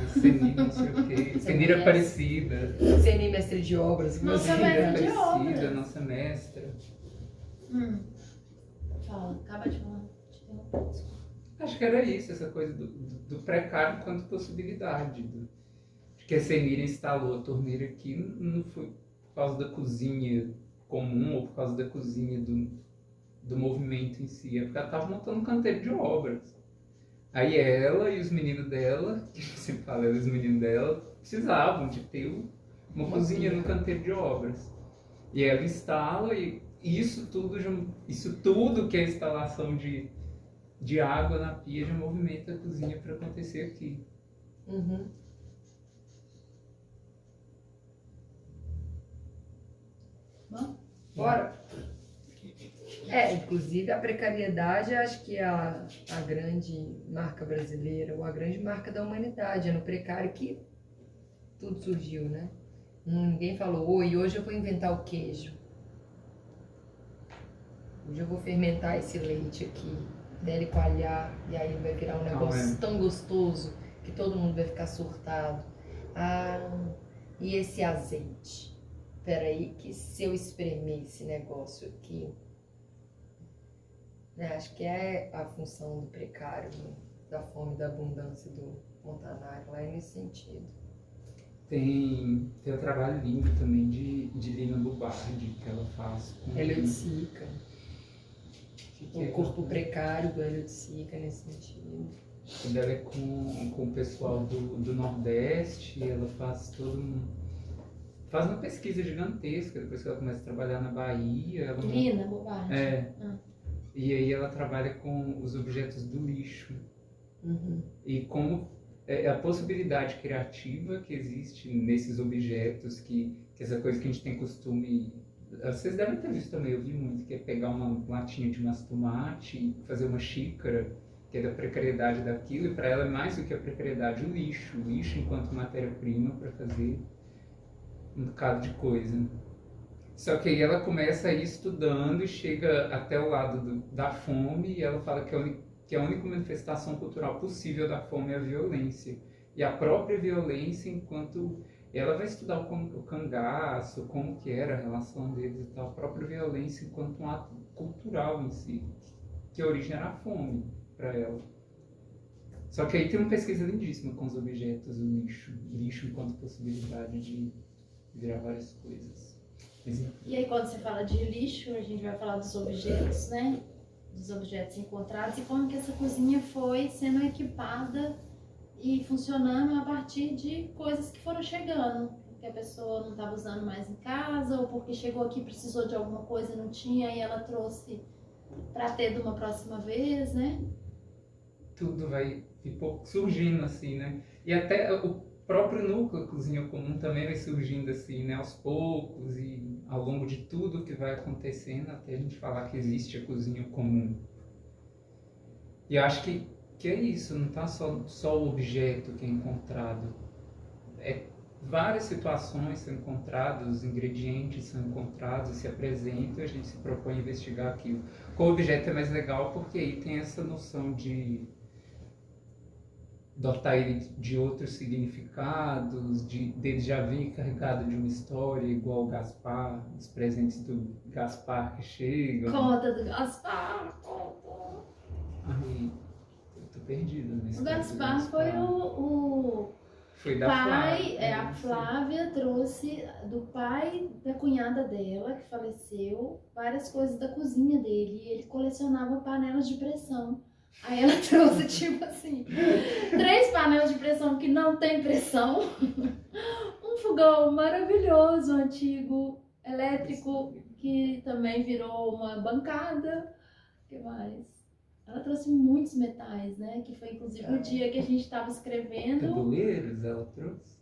Senir, não sei o quê. Senir Aparecida. Senir, mestre de obras. Nossa mestre de obras. Nossa mestra. Fala, acaba de falar. Acho que era isso, essa coisa do precário quanto possibilidade. Que a Senir instalou a torneira aqui não foi por causa da cozinha comum ou por causa da cozinha do movimento em si. É porque ela estava montando um canteiro de obras. Aí ela e os meninos dela, que sempre fala ela e os meninos dela, precisavam de ter uma cozinha no canteiro de obras. E ela instala e isso tudo que é instalação de água na pia já movimenta a cozinha para acontecer aqui. Uhum. Bora. Inclusive a precariedade, acho que é a grande marca brasileira, ou a grande marca da humanidade. É no precário que tudo surgiu, né? Ninguém falou, oi, hoje eu vou inventar o queijo. Hoje eu vou fermentar esse leite aqui, dele coalhar, e aí vai virar um negócio tão gostoso que todo mundo vai ficar surtado. E esse azeite? Peraí, que se eu espremer esse negócio aqui... acho que é a função do precário, da fome, da abundância do Montanari, lá é nesse sentido. Tem um trabalho lindo também de Lina Bubardi, que ela faz com... Hélio de Sica. O corpo precário do Hélio de Sica, nesse sentido. Quando ela é com o pessoal do Nordeste, ela faz faz uma pesquisa gigantesca, depois que ela começa a trabalhar na Bahia. Lina Bubardi. E aí ela trabalha com os objetos do lixo. Uhum. E como a possibilidade criativa que existe nesses objetos, que essa coisa que a gente tem costume... Vocês devem ter visto também, eu vi muito, que é pegar uma latinha de massa de tomate e fazer uma xícara, que é da precariedade daquilo, e para ela é mais do que a precariedade, o lixo enquanto matéria-prima para fazer um bocado de coisa. Só que aí ela começa a ir estudando e chega até o lado da fome, e ela fala que a única manifestação cultural possível da fome é a violência. E a própria violência, enquanto ela vai estudar o cangaço, como que era a relação deles e tal, a própria violência enquanto um ato cultural em si, que a origem era a fome para ela. Só que aí tem uma pesquisa lindíssima com os objetos, o lixo enquanto possibilidade de virar várias coisas. E aí quando você fala de lixo, a gente vai falar dos objetos, né? Dos objetos encontrados e como que essa cozinha foi sendo equipada e funcionando a partir de coisas que foram chegando. Porque a pessoa não estava usando mais em casa, ou porque chegou aqui e precisou de alguma coisa e não tinha, e ela trouxe para ter de uma próxima vez, né? Tudo vai surgindo assim, né? E até o próprio núcleo cozinha comum também vai surgindo assim, né? Aos poucos e ao longo de tudo que vai acontecendo até a gente falar que existe a cozinha comum. E eu acho que é isso, não está só o objeto que é encontrado. Várias situações são encontradas, os ingredientes são encontrados, se apresentam e a gente se propõe a investigar aquilo. Com o objeto é mais legal porque aí tem essa noção de dotar ele de outros significados, dele já vir carregado de uma história, igual o Gaspar, os presentes do Gaspar que chegam. Conta do Gaspar, conta. Ai, eu tô perdido nesse O Gaspar foi Foi da pai, Flávia. a Flávia trouxe do pai da cunhada dela, que faleceu, várias coisas da cozinha dele. E ele colecionava panelas de pressão. Aí ela trouxe, tipo assim, 3 panelas de pressão que não tem pressão, um fogão maravilhoso, antigo, elétrico, que também virou uma bancada. O que mais? Ela trouxe muitos metais, né? Que foi inclusive o dia que a gente estava escrevendo. Tabuleiros ela trouxe?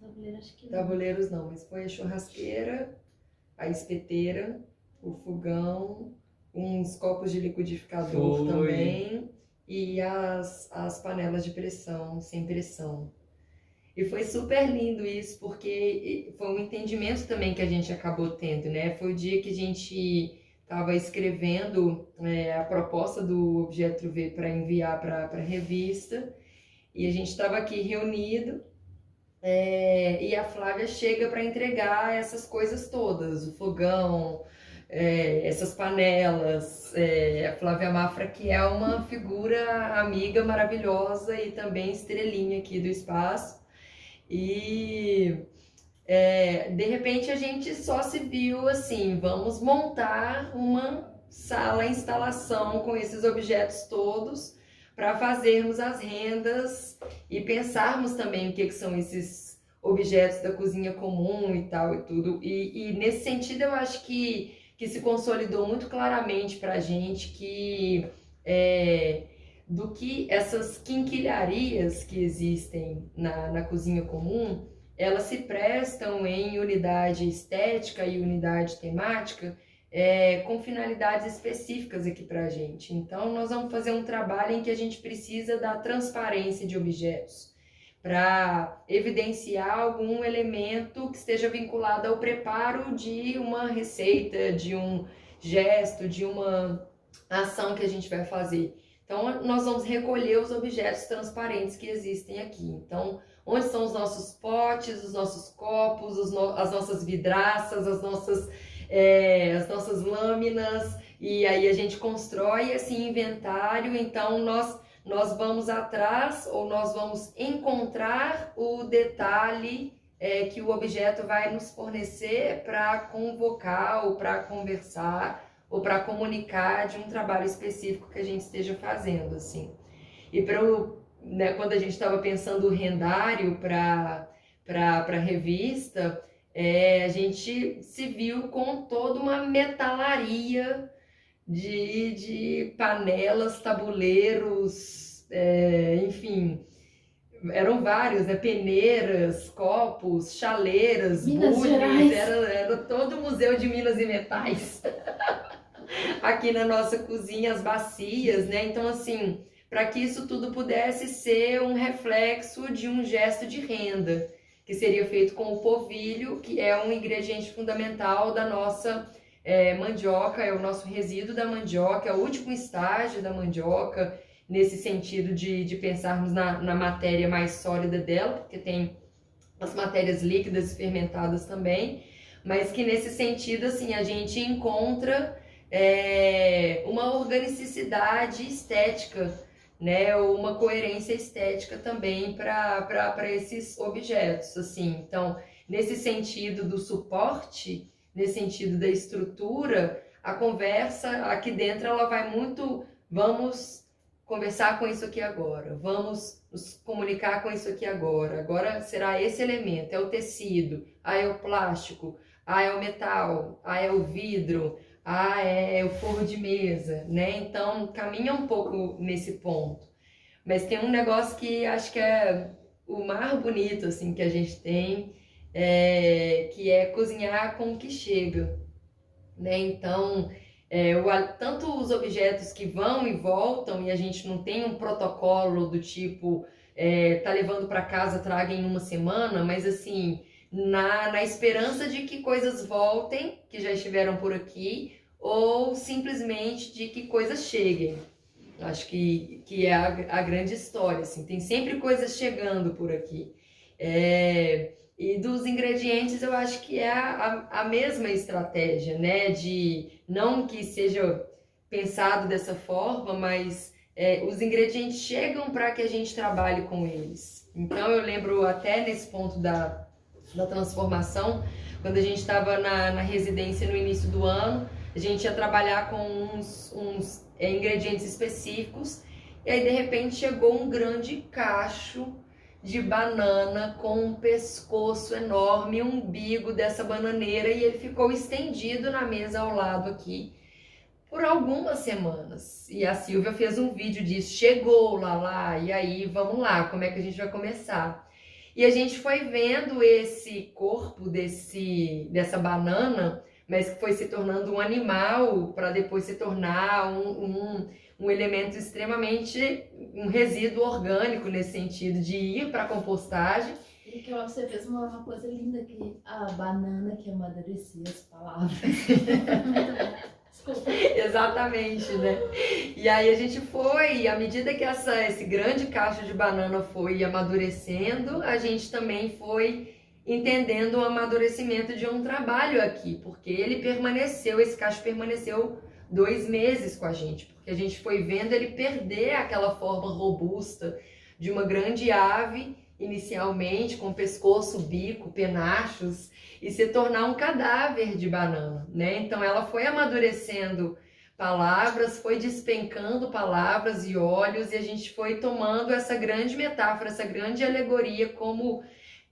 Tabuleiro, acho que não. Tabuleiros não, mas foi a churrasqueira, a espeteira, o fogão, uns copos de liquidificador também, e as panelas de pressão, sem pressão. E foi super lindo isso, porque foi um entendimento também que a gente acabou tendo, né? Foi o dia que a gente estava escrevendo a proposta do Objeto V para enviar para a revista, e a gente estava aqui reunido, e a Flávia chega para entregar essas coisas todas, o fogão, essas panelas, a Flávia Mafra, que é uma figura amiga maravilhosa e também estrelinha aqui do espaço, e de repente a gente só se viu assim, vamos montar uma sala instalação com esses objetos todos para fazermos as rendas e pensarmos também o que são esses objetos da cozinha comum e tal e tudo. E nesse sentido eu acho que se consolidou muito claramente para a gente que do que essas quinquilharias que existem na cozinha comum, elas se prestam em unidade estética e unidade temática com finalidades específicas aqui para a gente. Então, nós vamos fazer um trabalho em que a gente precisa da transparência de objetos para evidenciar algum elemento que esteja vinculado ao preparo de uma receita, de um gesto, de uma ação que a gente vai fazer. Então, nós vamos recolher os objetos transparentes que existem aqui. Então, onde estão os nossos potes, os nossos copos, as nossas vidraças, as nossas lâminas, e aí a gente constrói esse inventário. Então, nós vamos atrás, ou nós vamos encontrar o detalhe que o objeto vai nos fornecer para convocar, ou para conversar, ou para comunicar de um trabalho específico que a gente esteja fazendo, assim. E quando a gente estava pensando o rendário para a revista, a gente se viu com toda uma metalaria de panelas, tabuleiros, enfim, eram vários, né? Peneiras, copos, chaleiras, bules, era todo o museu de Minas e Metais. Aqui na nossa cozinha, as bacias, né? Então, assim, para que isso tudo pudesse ser um reflexo de um gesto de renda, que seria feito com o polvilho, que é um ingrediente fundamental da nossa mandioca, é o nosso resíduo da mandioca, é o último estágio da mandioca, nesse sentido de pensarmos na matéria mais sólida dela, porque tem as matérias líquidas e fermentadas também, mas que nesse sentido, assim, a gente encontra uma organicidade estética, né, uma coerência estética também para esses objetos, assim. Então, nesse sentido do suporte, nesse sentido da estrutura, a conversa aqui dentro ela vai muito, vamos conversar com isso aqui agora, vamos nos comunicar com isso aqui agora será esse elemento, é o tecido, é o plástico, é o metal, é o vidro, é o forro de mesa, né? Então, caminha um pouco nesse ponto. Mas tem um negócio que acho que é o mais bonito, assim, que a gente tem, que é cozinhar com o que chega, né? Então, tanto os objetos que vão e voltam, e a gente não tem um protocolo do tipo, tá levando para casa, traga em uma semana, mas assim, na esperança de que coisas voltem, que já estiveram por aqui, ou simplesmente de que coisas cheguem. Acho que é a grande história, assim, tem sempre coisas chegando por aqui. E dos ingredientes eu acho que é a mesma estratégia, né? De não que seja pensado dessa forma, mas os ingredientes chegam para que a gente trabalhe com eles. Então eu lembro até nesse ponto da transformação, quando a gente estava na residência no início do ano, a gente ia trabalhar com uns ingredientes específicos, e aí de repente chegou um grande cacho de banana com um pescoço enorme, um umbigo dessa bananeira, e ele ficou estendido na mesa ao lado aqui por algumas semanas. E a Silvia fez um vídeo disso, chegou lá, e aí vamos lá, como é que a gente vai começar? E a gente foi vendo esse corpo dessa banana, mas que foi se tornando um animal para depois se tornar um elemento extremamente, um resíduo orgânico nesse sentido de ir para a compostagem. E que você fez uma coisa linda que a banana que amadurecia as palavras. Desculpa. Exatamente, né? E aí a gente foi, à medida que esse grande cacho de banana foi amadurecendo, a gente também foi entendendo o amadurecimento de um trabalho aqui, porque esse cacho permaneceu 2 meses com a gente, porque a gente foi vendo ele perder aquela forma robusta de uma grande ave, inicialmente, com pescoço, bico, penachos, e se tornar um cadáver de banana, né? Então ela foi amadurecendo palavras, foi despencando palavras e olhos, e a gente foi tomando essa grande metáfora, essa grande alegoria, como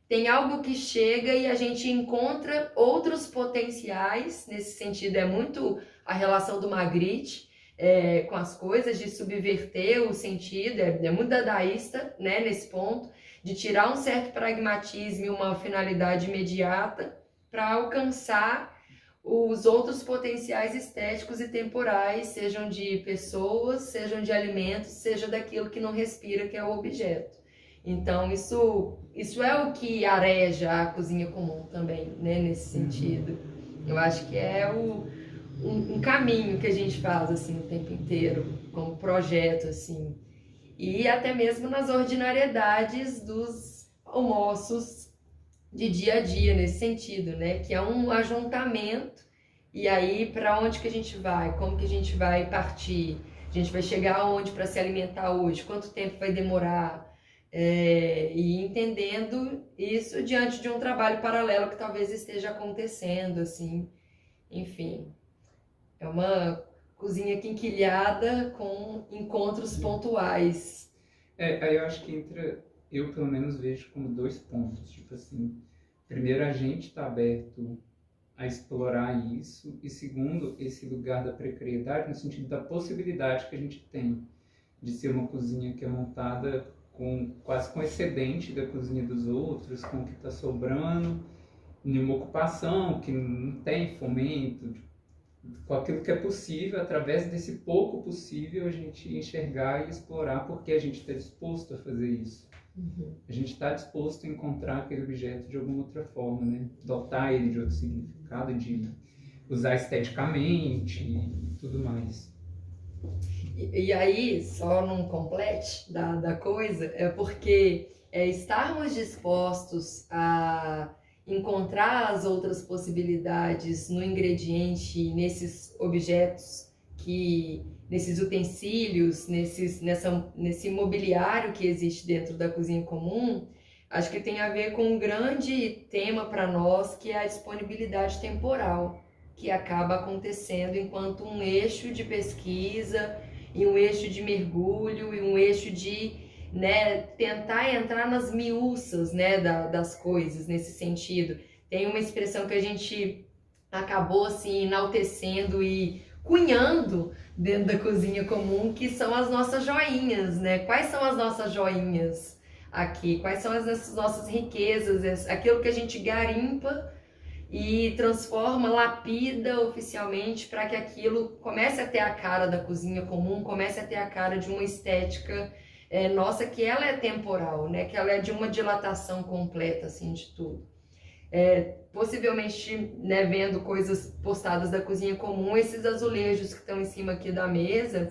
tem algo que chega e a gente encontra outros potenciais. Nesse sentido, é muito a relação do Magritte com as coisas, de subverter o sentido, é muito dadaísta, né, nesse ponto, de tirar um certo pragmatismo e uma finalidade imediata para alcançar os outros potenciais estéticos e temporais, sejam de pessoas, sejam de alimentos, seja daquilo que não respira, que é o objeto. Então, isso é o que areja a cozinha comum também, né, nesse sentido. Eu acho que é um caminho que a gente faz, assim, o tempo inteiro, como projeto, assim. E até mesmo nas ordinariedades dos almoços de dia a dia, nesse sentido, né, que é um ajuntamento. E aí, para onde que a gente vai? Como que a gente vai partir? A gente vai chegar aonde para se alimentar hoje? Quanto tempo vai demorar? E entendendo isso diante de um trabalho paralelo que talvez esteja acontecendo, assim, enfim, é uma cozinha quinquilhada com encontros pontuais. Aí eu acho que eu pelo menos vejo como 2 pontos, tipo assim, primeiro a gente está aberto a explorar isso, e segundo, esse lugar da precariedade no sentido da possibilidade que a gente tem de ser uma cozinha que é montada quase com excedente da cozinha dos outros, com o que está sobrando, em uma ocupação que não tem fomento, com aquilo que é possível, através desse pouco possível, a gente enxergar e explorar, porque a gente está disposto a fazer isso. A gente está disposto a encontrar aquele objeto de alguma outra forma, né? Dotar ele de outro significado, de usar esteticamente e tudo mais. E aí, só num complete da coisa, é porque estarmos dispostos a encontrar as outras possibilidades no ingrediente, nesses objetos, nesses utensílios, nesse mobiliário que existe dentro da cozinha comum, acho que tem a ver com um grande tema para nós, que é a disponibilidade temporal, que acaba acontecendo enquanto um eixo de pesquisa e um eixo de mergulho e um eixo de, né, tentar entrar nas miúças, né, das coisas nesse sentido. Tem uma expressão que a gente acabou assim enaltecendo e cunhando dentro da cozinha comum, que são as nossas joinhas, né? Quais são as nossas joinhas aqui? Quais são as nossas riquezas? Aquilo que a gente garimpa e transforma, lapida oficialmente para que aquilo comece a ter a cara da cozinha comum, comece a ter a cara de uma estética nossa, que ela é temporal, né? Que ela é de uma dilatação completa, assim, de tudo. Possivelmente, né, vendo coisas postadas da cozinha comum, esses azulejos que estão em cima aqui da mesa,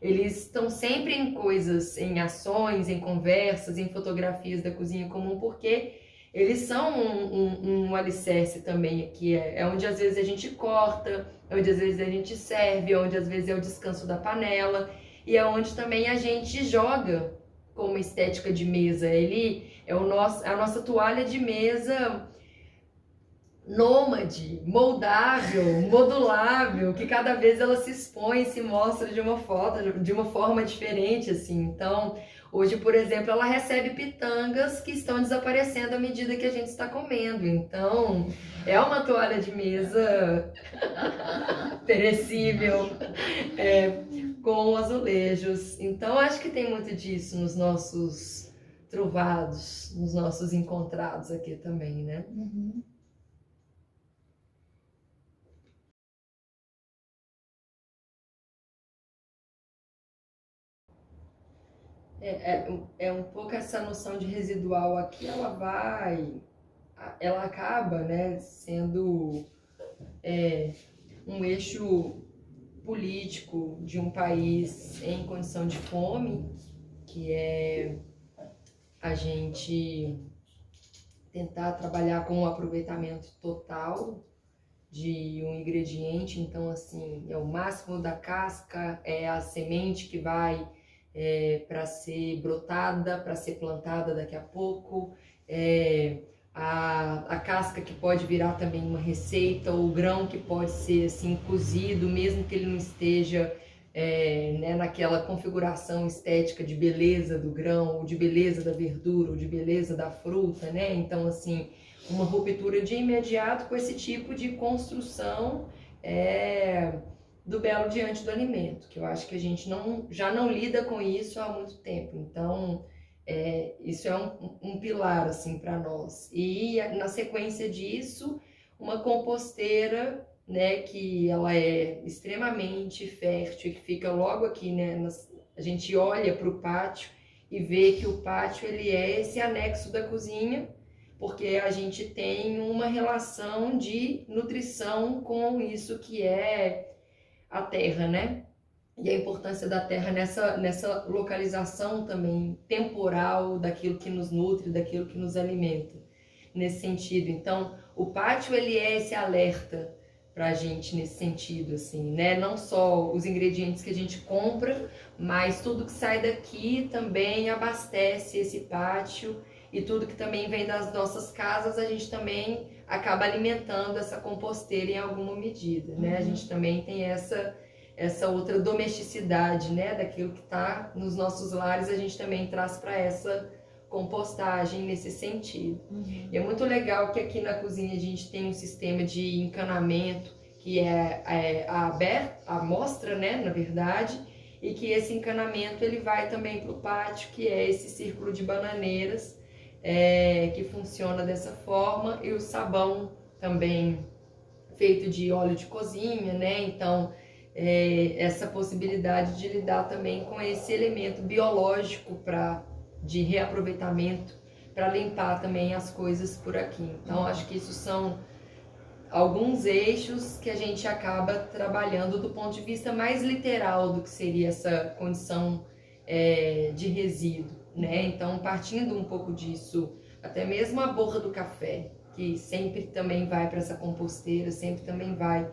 eles estão sempre em coisas, em ações, em conversas, em fotografias da cozinha comum, porque eles são um alicerce também aqui, é onde às vezes a gente corta, é onde às vezes a gente serve, é onde às vezes é o descanso da panela, e é onde também a gente joga como estética de mesa. Ele é a nossa toalha de mesa nômade, moldável, modulável, que cada vez ela se expõe, se mostra de uma forma diferente, assim. Então, hoje, por exemplo, ela recebe pitangas que estão desaparecendo à medida que a gente está comendo. Então, é uma toalha de mesa perecível, com azulejos. Então, acho que tem muito disso nos nossos trovados, nos nossos encontrados aqui também, né? Uhum. É um pouco essa noção de residual aqui, ela acaba, né, sendo um eixo político de um país em condição de fome, que é a gente tentar trabalhar com um aproveitamento total de um ingrediente. Então, assim, é o máximo da casca, é a semente que vai para ser brotada, para ser plantada daqui a pouco, a casca que pode virar também uma receita, ou o grão que pode ser assim cozido, mesmo que ele não esteja né, naquela configuração estética de beleza do grão, ou de beleza da verdura, ou de beleza da fruta, né? Então, assim, uma ruptura de imediato com esse tipo de construção do belo diante do alimento, que eu acho que a gente já não lida com isso há muito tempo. Então, isso é um pilar assim para nós. E na sequência disso, uma composteira, né, que ela é extremamente fértil, que fica logo aqui, né, a gente olha para o pátio e vê que o pátio ele é esse anexo da cozinha, porque a gente tem uma relação de nutrição com isso que é a terra, né? E a importância da terra nessa localização também temporal daquilo que nos nutre, daquilo que nos alimenta, nesse sentido. Então, o pátio ele é esse alerta pra gente nesse sentido, assim, né? Não só os ingredientes que a gente compra, mas tudo que sai daqui também abastece esse pátio, e tudo que também vem das nossas casas, a gente também acaba alimentando essa composteira em alguma medida, né? A gente também tem essa outra domesticidade, né? Daquilo que está nos nossos lares, a gente também traz para essa compostagem nesse sentido. E é muito legal que aqui na cozinha a gente tem um sistema de encanamento que é a amostra, né, na verdade, e que esse encanamento ele vai também para o pátio, que é esse círculo de bananeiras, que funciona dessa forma, e o sabão também feito de óleo de cozinha, né? Então, essa possibilidade de lidar também com esse elemento biológico de reaproveitamento para limpar também as coisas por aqui. Então, acho que isso são alguns eixos que a gente acaba trabalhando do ponto de vista mais literal do que seria essa condição de resíduo, né? Então, partindo um pouco disso, até mesmo a borra do café, que sempre também vai para essa composteira, sempre também vai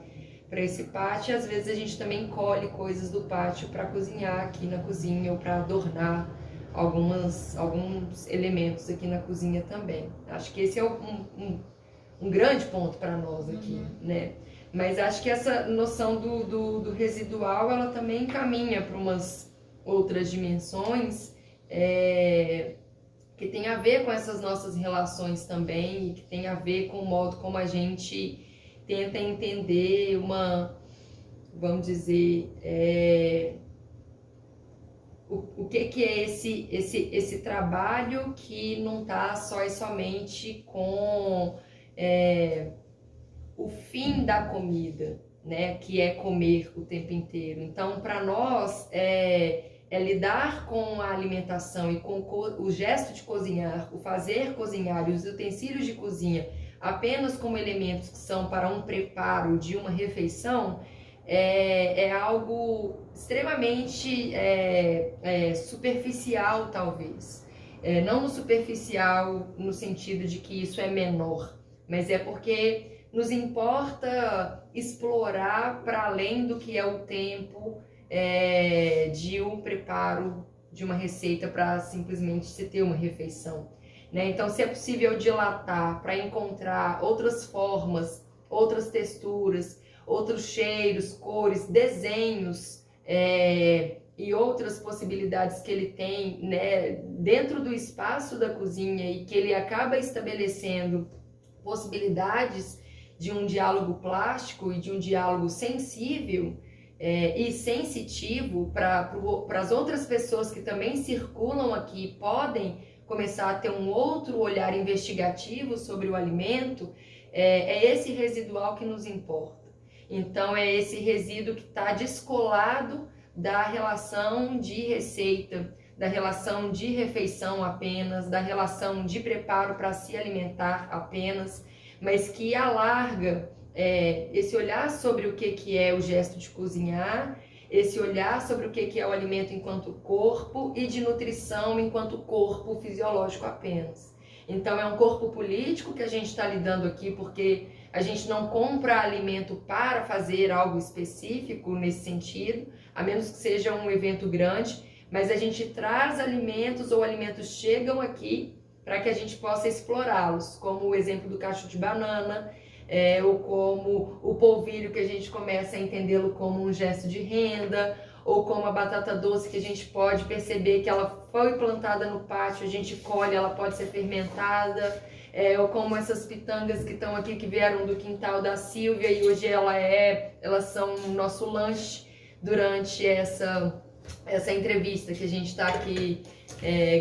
para esse pátio. Às vezes a gente também colhe coisas do pátio para cozinhar aqui na cozinha ou para adornar alguns elementos aqui na cozinha também. Acho que esse é um grande ponto para nós aqui, né? Mas acho que essa noção do residual, ela também caminha para umas outras dimensões que tem a ver com essas nossas relações também, e que tem a ver com o modo como a gente tenta entender vamos dizer, o que é esse trabalho que não está só e somente com o fim da comida, né, que é comer o tempo inteiro. Então, para nós, lidar com a alimentação e com o gesto de cozinhar, o fazer cozinhar e os utensílios de cozinha apenas como elementos que são para um preparo de uma refeição, é algo extremamente superficial, talvez. Não no superficial no sentido de que isso é menor, mas é porque nos importa explorar para além do que é o tempo de um preparo de uma receita para simplesmente se ter uma refeição, né? Então, se é possível dilatar para encontrar outras formas, outras texturas, outros cheiros, cores, desenhos e outras possibilidades que ele tem, né, dentro do espaço da cozinha, e que ele acaba estabelecendo possibilidades de um diálogo plástico e de um diálogo sensível e sensitivo para as outras pessoas que também circulam aqui, podem começar a ter um outro olhar investigativo sobre o alimento. É esse residual que nos importa. Então, é esse resíduo que está descolado da relação de receita, da relação de refeição apenas, da relação de preparo para se alimentar apenas, mas que alarga esse olhar sobre o que é o gesto de cozinhar, esse olhar sobre o que é o alimento enquanto corpo e de nutrição enquanto corpo fisiológico apenas. Então, é um corpo político que a gente está lidando aqui, porque a gente não compra alimento para fazer algo específico nesse sentido, a menos que seja um evento grande, mas a gente traz alimentos, ou alimentos chegam aqui para que a gente possa explorá-los, como o exemplo do cacho de banana, ou como o polvilho, que a gente começa a entendê-lo como um gesto de renda, ou como a batata doce, que a gente pode perceber que ela foi plantada no pátio, a gente colhe, ela pode ser fermentada, ou como essas pitangas que estão aqui, que vieram do quintal da Silvia, e hoje elas são o nosso lanche durante essa entrevista que a gente está aqui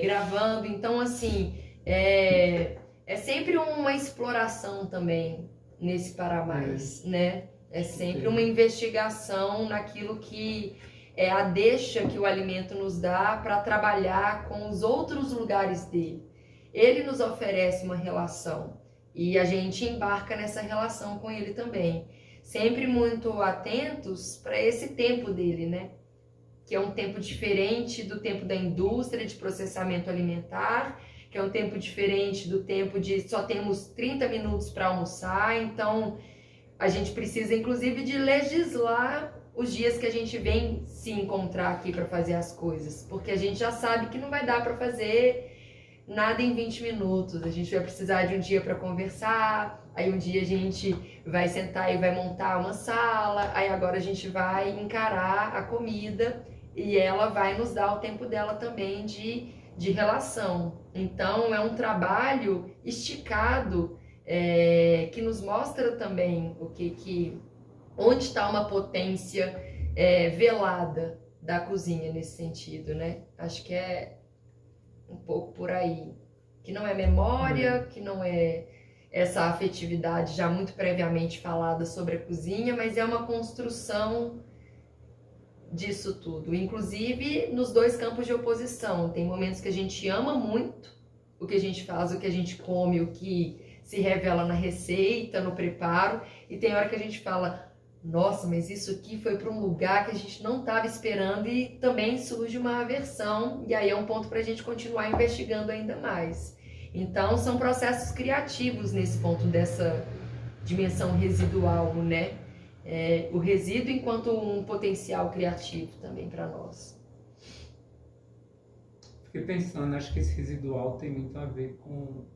gravando. Então, assim, é sempre uma exploração também nesse Para Mais, né? É sempre uma investigação naquilo que é a deixa que o alimento nos dá para trabalhar com os outros lugares dele. Ele nos oferece uma relação e a gente embarca nessa relação com ele também. Sempre muito atentos para esse tempo dele, né? Que é um tempo diferente do tempo da indústria de processamento alimentar, que é um tempo diferente do tempo de só temos 30 minutos para almoçar. Então, a gente precisa, inclusive, de legislar os dias que a gente vem se encontrar aqui para fazer as coisas, porque a gente já sabe que não vai dar para fazer nada em 20 minutos. A gente vai precisar de um dia para conversar, aí um dia a gente vai sentar e vai montar uma sala, aí agora a gente vai encarar a comida e ela vai nos dar o tempo dela também de relação. Então é um trabalho esticado, que nos mostra também onde está uma potência velada da cozinha nesse sentido, né? Acho que é um pouco por aí. Que não é memória, que não é essa afetividade já muito previamente falada sobre a cozinha, mas é uma construção disso tudo. Inclusive nos dois campos de oposição. Tem momentos que a gente ama muito o que a gente faz, o que a gente come, o que se revela na receita, no preparo, e tem hora que a gente fala: nossa, mas isso aqui foi para um lugar que a gente não estava esperando, e também surge uma aversão, e aí é um ponto para a gente continuar investigando ainda mais. Então são processos criativos nesse ponto dessa dimensão residual, né? O resíduo enquanto um potencial criativo também para nós. Fiquei pensando, acho que esse residual tem muito a ver com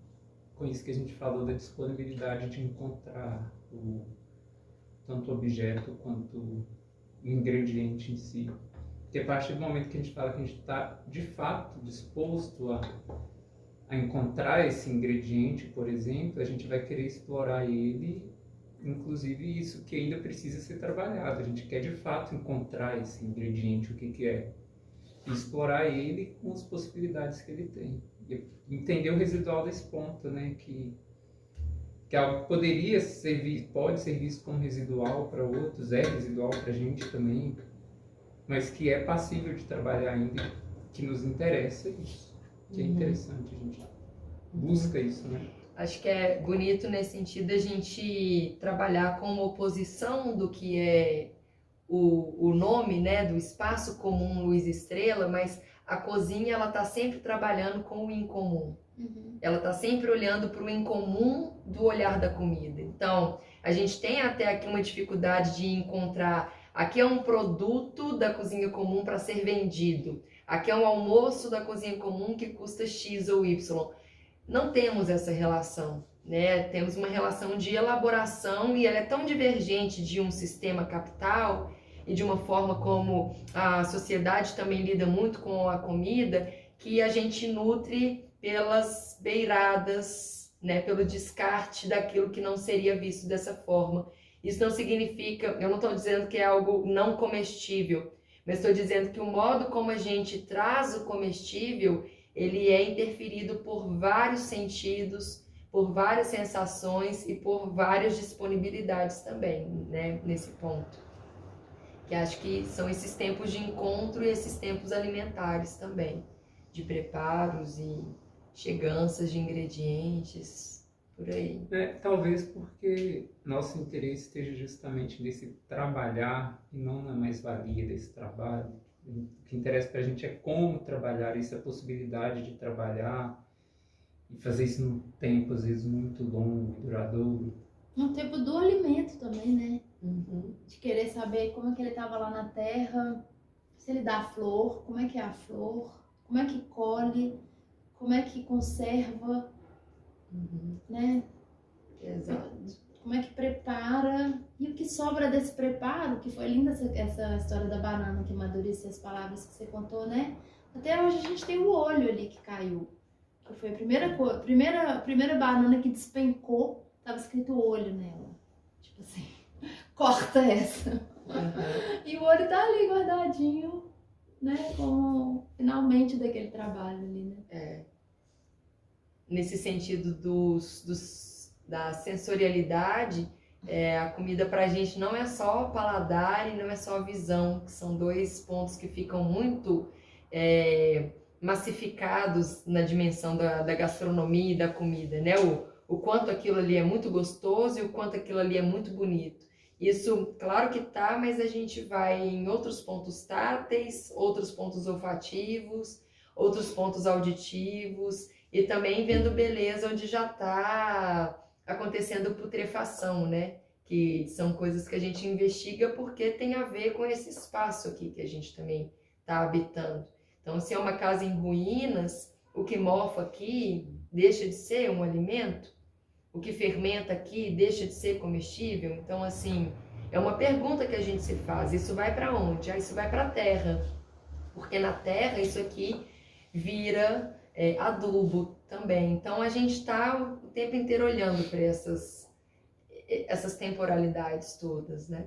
isso que a gente falou, da disponibilidade de encontrar tanto o objeto quanto o ingrediente em si. Porque a partir do momento que a gente fala que a gente está de fato disposto a encontrar esse ingrediente, por exemplo, a gente vai querer explorar ele, inclusive isso que ainda precisa ser trabalhado. A gente quer de fato encontrar esse ingrediente, o que é, e explorar ele com as possibilidades que ele tem. E entender o residual desse ponto, né? Que algo que pode ser visto como residual para outros, é residual para a gente também, mas que é passível de trabalhar ainda, que nos interessa isso, que é interessante, a gente busca isso, né? Acho que é bonito nesse sentido a gente trabalhar com uma oposição do que é o nome, né, do espaço comum Luz Estrela, mas a cozinha ela está sempre trabalhando com o incomum. Ela está sempre olhando para o incomum do olhar da comida. Então, a gente tem até aqui uma dificuldade de encontrar: aqui é um produto da cozinha comum para ser vendido, aqui é um almoço da cozinha comum que custa X ou Y. Não temos essa relação, né? Temos uma relação de elaboração, e ela é tão divergente de um sistema capital e de uma forma como a sociedade também lida muito com a comida, que a gente nutre pelas beiradas, né, pelo descarte daquilo que não seria visto dessa forma. Isso não significa, eu não estou dizendo que é algo não comestível, mas estou dizendo que o modo como a gente traz o comestível, ele é interferido por vários sentidos, por várias sensações e por várias disponibilidades também, né, nesse ponto. Que acho que são esses tempos de encontro e esses tempos alimentares também, de preparos e cheganças de ingredientes, por aí. Talvez porque nosso interesse esteja justamente nesse trabalhar e não na mais-valia desse trabalho. O que interessa para a gente é como trabalhar isso, a possibilidade de trabalhar e fazer isso num tempo, às vezes, muito longo e duradouro. Um tempo do alimento também, né? De querer saber como é que ele estava lá na terra, se ele dá flor, como é que é a flor, como é que colhe, como é que conserva, né? Exato. Como é que prepara, e o que sobra desse preparo, que foi linda essa história da banana que amadureceu, as palavras que você contou, né? Até hoje a gente tem o olho ali que caiu, que foi a primeira banana que despencou, tava escrito olho nela, tipo assim, corta essa. E o olho tá ali guardadinho, né, como finalmente daquele trabalho ali, né? Nesse sentido da sensorialidade, a comida pra gente não é só paladar e não é só visão, que são dois pontos que ficam muito massificados na dimensão da gastronomia e da comida, né? O quanto aquilo ali é muito gostoso e o quanto aquilo ali é muito bonito. Isso, claro que tá, mas a gente vai em outros pontos táteis, outros pontos olfativos, outros pontos auditivos e também vendo beleza onde já está acontecendo putrefação, né? Que são coisas que a gente investiga porque tem a ver com esse espaço aqui que a gente também está habitando. Então, se é uma casa em ruínas, o que mofa aqui deixa de ser um alimento? O que fermenta aqui deixa de ser comestível? Então, assim, é uma pergunta que a gente se faz. Isso vai para onde? Isso vai para a terra. Porque na terra isso aqui vira adubo também. Então, a gente está o tempo inteiro olhando para essas temporalidades todas, né?